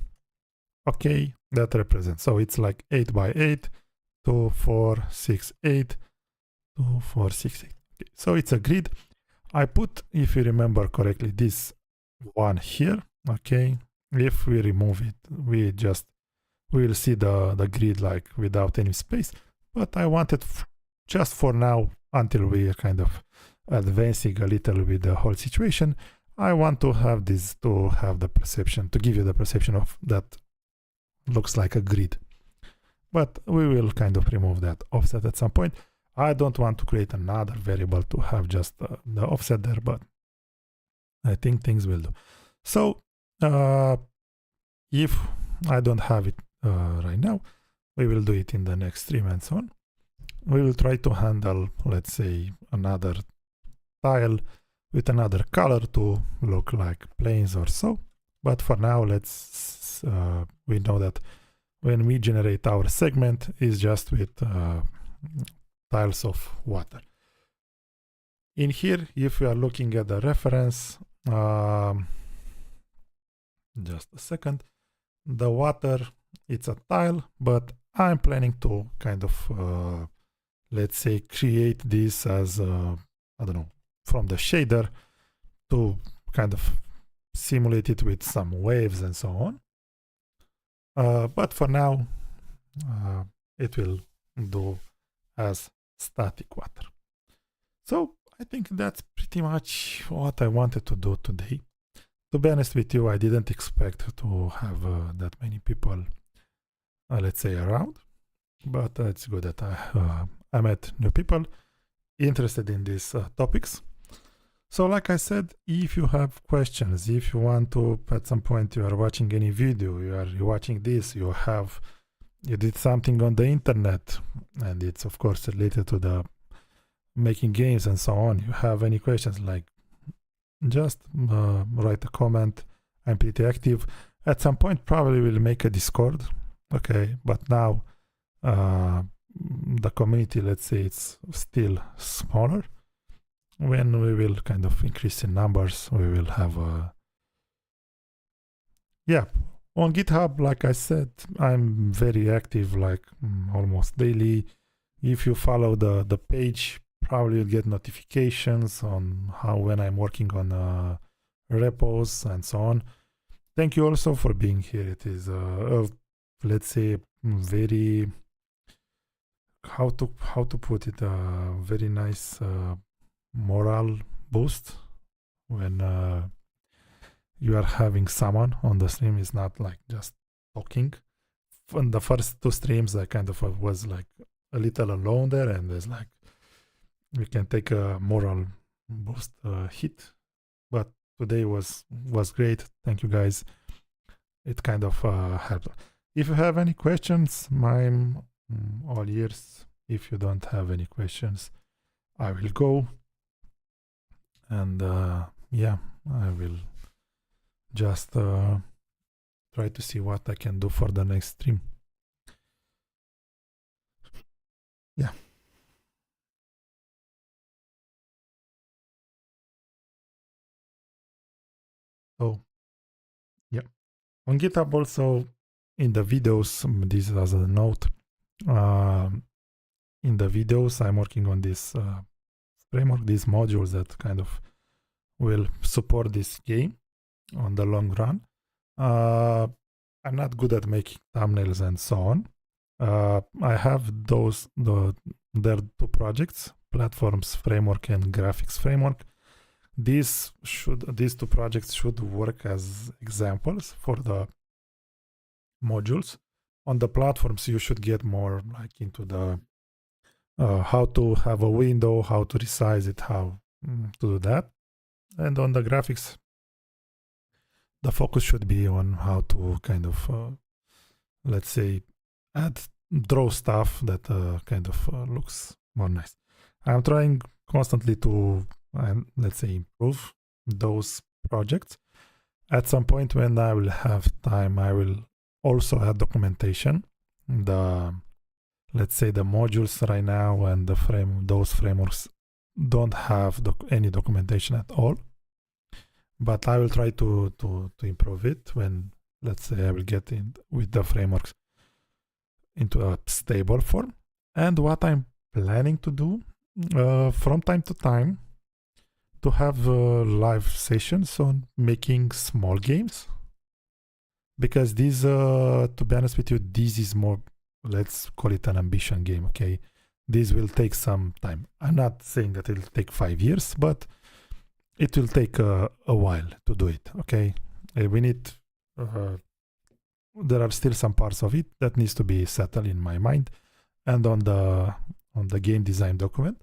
Okay, that represents, so it's like 8 by 8, 2, 4, 6, 8, 2, 4, 6, 8. Okay, so it's a grid. I put, if you remember correctly, this one here. Okay, if we remove it, we will see the grid like without any space. But I wanted just for now, until we are kind of advancing a little with the whole situation, I want to have this to have the perception, to give you the perception of that looks like a grid. But we will kind of remove that offset at some point. I don't want to create another variable to have just the offset there, but I think things will do. So if I don't have it right now, we will do it in the next stream and so on. We will try to handle, let's say, another tile with another color to look like planes or so. But for now, let's we know that when we generate our segment is just with tiles of water. In here, if we are looking at the reference, just a second, the water, it's a tile, but I'm planning to kind of, let's say, create this as, I don't know, from the shader to kind of simulate it with some waves and so on. But for now, it will do as static water. So I think that's pretty much what I wanted to do today. To be honest with you, I didn't expect to have that many people, let's say, around. But it's good that I met new people interested in these topics. So like I said, if you have questions, if you want to, at some point you are watching any video, you're watching this, you did something on the internet, and it's of course related to the making games and so on, you have any questions, like just write a comment. I'm pretty active. At some point probably we'll make a Discord, okay, but now the community, let's say, it's still smaller. When we will kind of increase in numbers, we will have on GitHub, like I said, I'm very active, like almost daily. If you follow the page, probably you'll get notifications on when I'm working on repos and so on. Thank you also for being here. It is let's say, very, how to put it, a very nice morale boost when you are having someone on the stream. Is not like just talking. On the first two streams, I kind of was like a little alone there, and there's like, you can take a moral boost hit. But today was great. Thank you guys. It kind of helped. If you have any questions, I'm all ears. If you don't have any questions, I will go. And yeah, I will just try to see what I can do for the next stream. Yeah. So yeah, on GitHub also, in the videos, this as a note, in the videos I'm working on this framework, these modules that kind of will support this game on the long run. I'm not good at making thumbnails and so on. I have there are two projects, platforms framework and graphics framework. These two projects should work as examples for the modules. On the platforms, you should get more like into the how to have a window, how to resize it, how to do that. And on the graphics, the focus should be on how to kind of, let's say, draw stuff that kind of looks more nice. I'm trying constantly to, let's say, improve those projects. At some point when I will have time, I will also add documentation. Let's say the modules right now and those frameworks don't have any documentation at all. But I will try to improve it when, let's say, I will get in with the frameworks into a stable form. And what I'm planning to do from time to time, to have live sessions on making small games. Because these, to be honest with you, this is more, let's call it an ambition game, okay? This will take some time. I'm not saying that it'll take 5 years, but it will take a while to do it, okay? We need, there are still some parts of it that needs to be settled in my mind and on the game design document.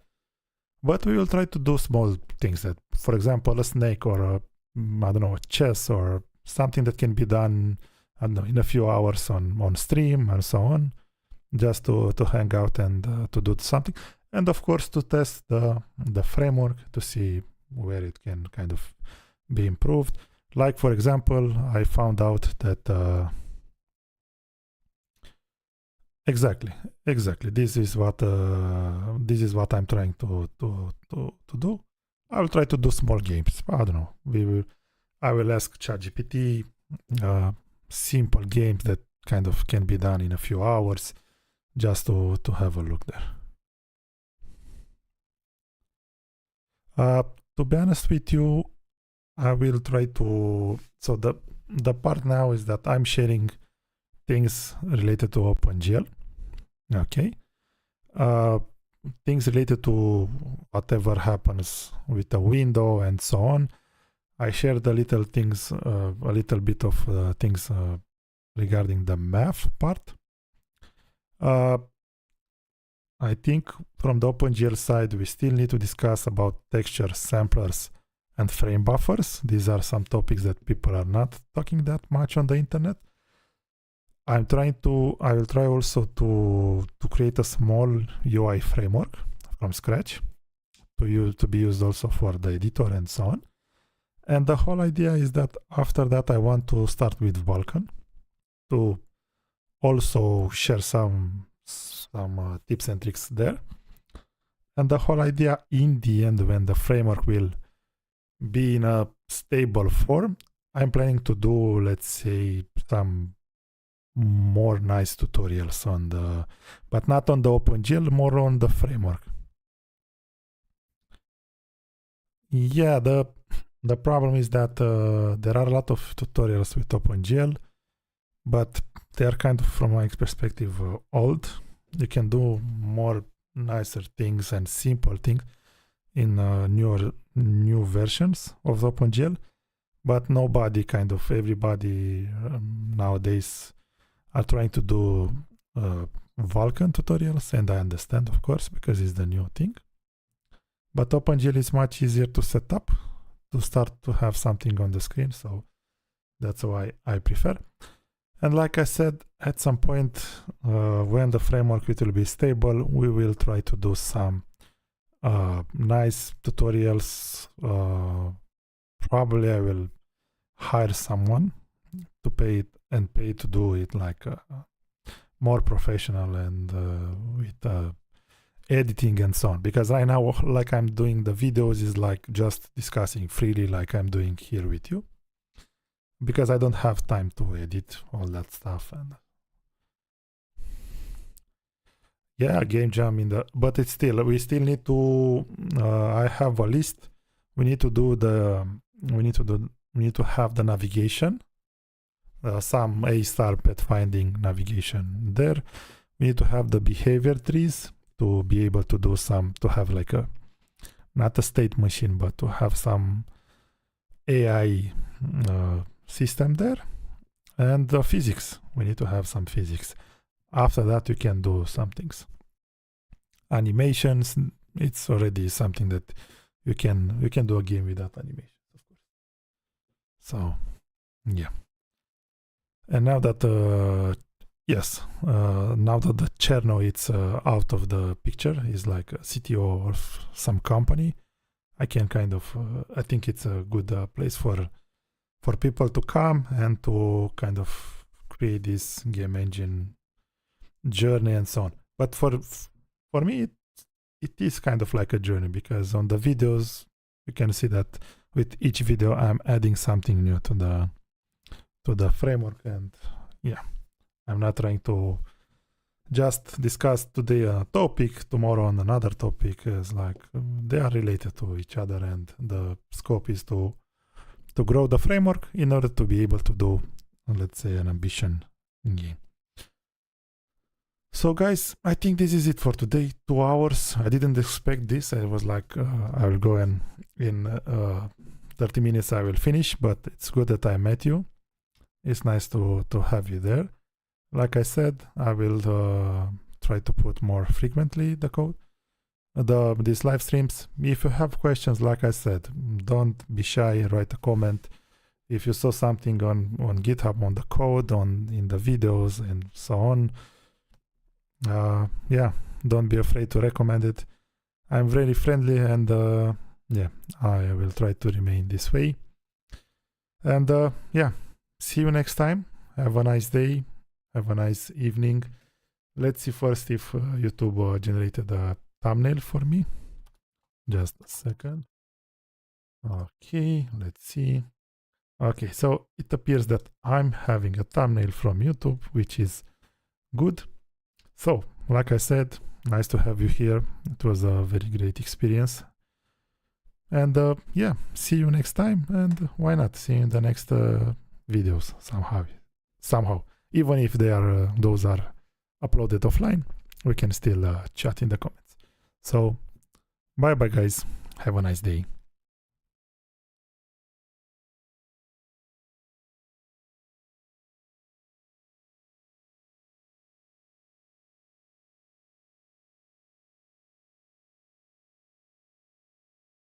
But we will try to do small things that, for example, a snake or I don't know, a chess or something that can be done, I don't know, in a few hours on stream and so on, just to hang out and to do something. And of course, to test the framework to see where it can kind of be improved. Like, for example, I found out that Exactly. This is what I'm trying to do. I will try to do small games. I don't know. I will ask ChatGPT simple games that kind of can be done in a few hours, just to have a look there. To be honest with you, I will try to. So the part now is that I'm sharing things related to OpenGL. Okay. Things related to whatever happens with the window and so on. I shared a little bit of things regarding the math part. I think from the OpenGL side, we still need to discuss about texture samplers and frame buffers. These are some topics that people are not talking that much on the internet. I will try also to create a small UI framework from scratch to be used also for the editor and so on. And the whole idea is that after that, I want to start with Vulkan to also share some tips and tricks there. And the whole idea in the end, when the framework will be in a stable form, I'm planning to do, let's say, some more nice tutorials but not on the OpenGL, more on the framework. Yeah, the problem is that there are a lot of tutorials with OpenGL, but they are kind of, from my perspective, old. You can do more nicer things and simple things in new versions of OpenGL, but everybody nowadays are trying to do Vulkan tutorials, and I understand, of course, because it's the new thing. But OpenGL is much easier to set up, to start to have something on the screen, so that's why I prefer. And like I said, at some point, when the framework will be stable, we will try to do some nice tutorials. Probably I will hire someone to pay to do it like more professional and with editing and so on. Because right now, like I'm doing the videos, is like just discussing freely, like I'm doing here with you. Because I don't have time to edit all that stuff. And yeah, game jam but we still need to. I have a list. We need to have the navigation. Some A-star pathfinding navigation there. We need to have the behavior trees to be able to do to have like not a state machine, but to have some AI system there. And the physics, we need to have some physics. After that, you can do some things. Animations, it's already something that you can do a game without animations, of course. So, yeah. And now that now that the Cherno it's out of the picture, is like a CTO of some company, I can kind of I think it's a good place for people to come and to kind of create this game engine journey and so on. But for me, it is kind of like a journey, because on the videos you can see that with each video I'm adding something new to the framework. And yeah, I'm not trying to just discuss today a topic, tomorrow on another topic. Is like they are related to each other, and the scope is to grow the framework in order to be able to do, let's say, an ambition game. So guys, I think this is it for today. 2 hours. I didn't expect this. I was like, I will go and in 30 minutes I will finish, but it's good that I met you. It's nice to have you there. Like I said, I will try to put more frequently the code, these live streams. If you have questions, like I said, don't be shy, write a comment. If you saw something on GitHub, on the code, in the videos and so on, yeah, don't be afraid to recommend it. I'm very friendly, and yeah, I will try to remain this way. And yeah, see you next time. Have a nice day. Have a nice evening. Let's see first if YouTube generated a thumbnail for me. Just a second. Okay, let's see. Okay, so it appears that I'm having a thumbnail from YouTube, which is good. So, like I said, nice to have you here. It was a very great experience. And yeah, see you next time. And why not see you in the next videos somehow. Even if those are uploaded offline, we can still chat in the comments. So, bye bye guys. Have a nice day.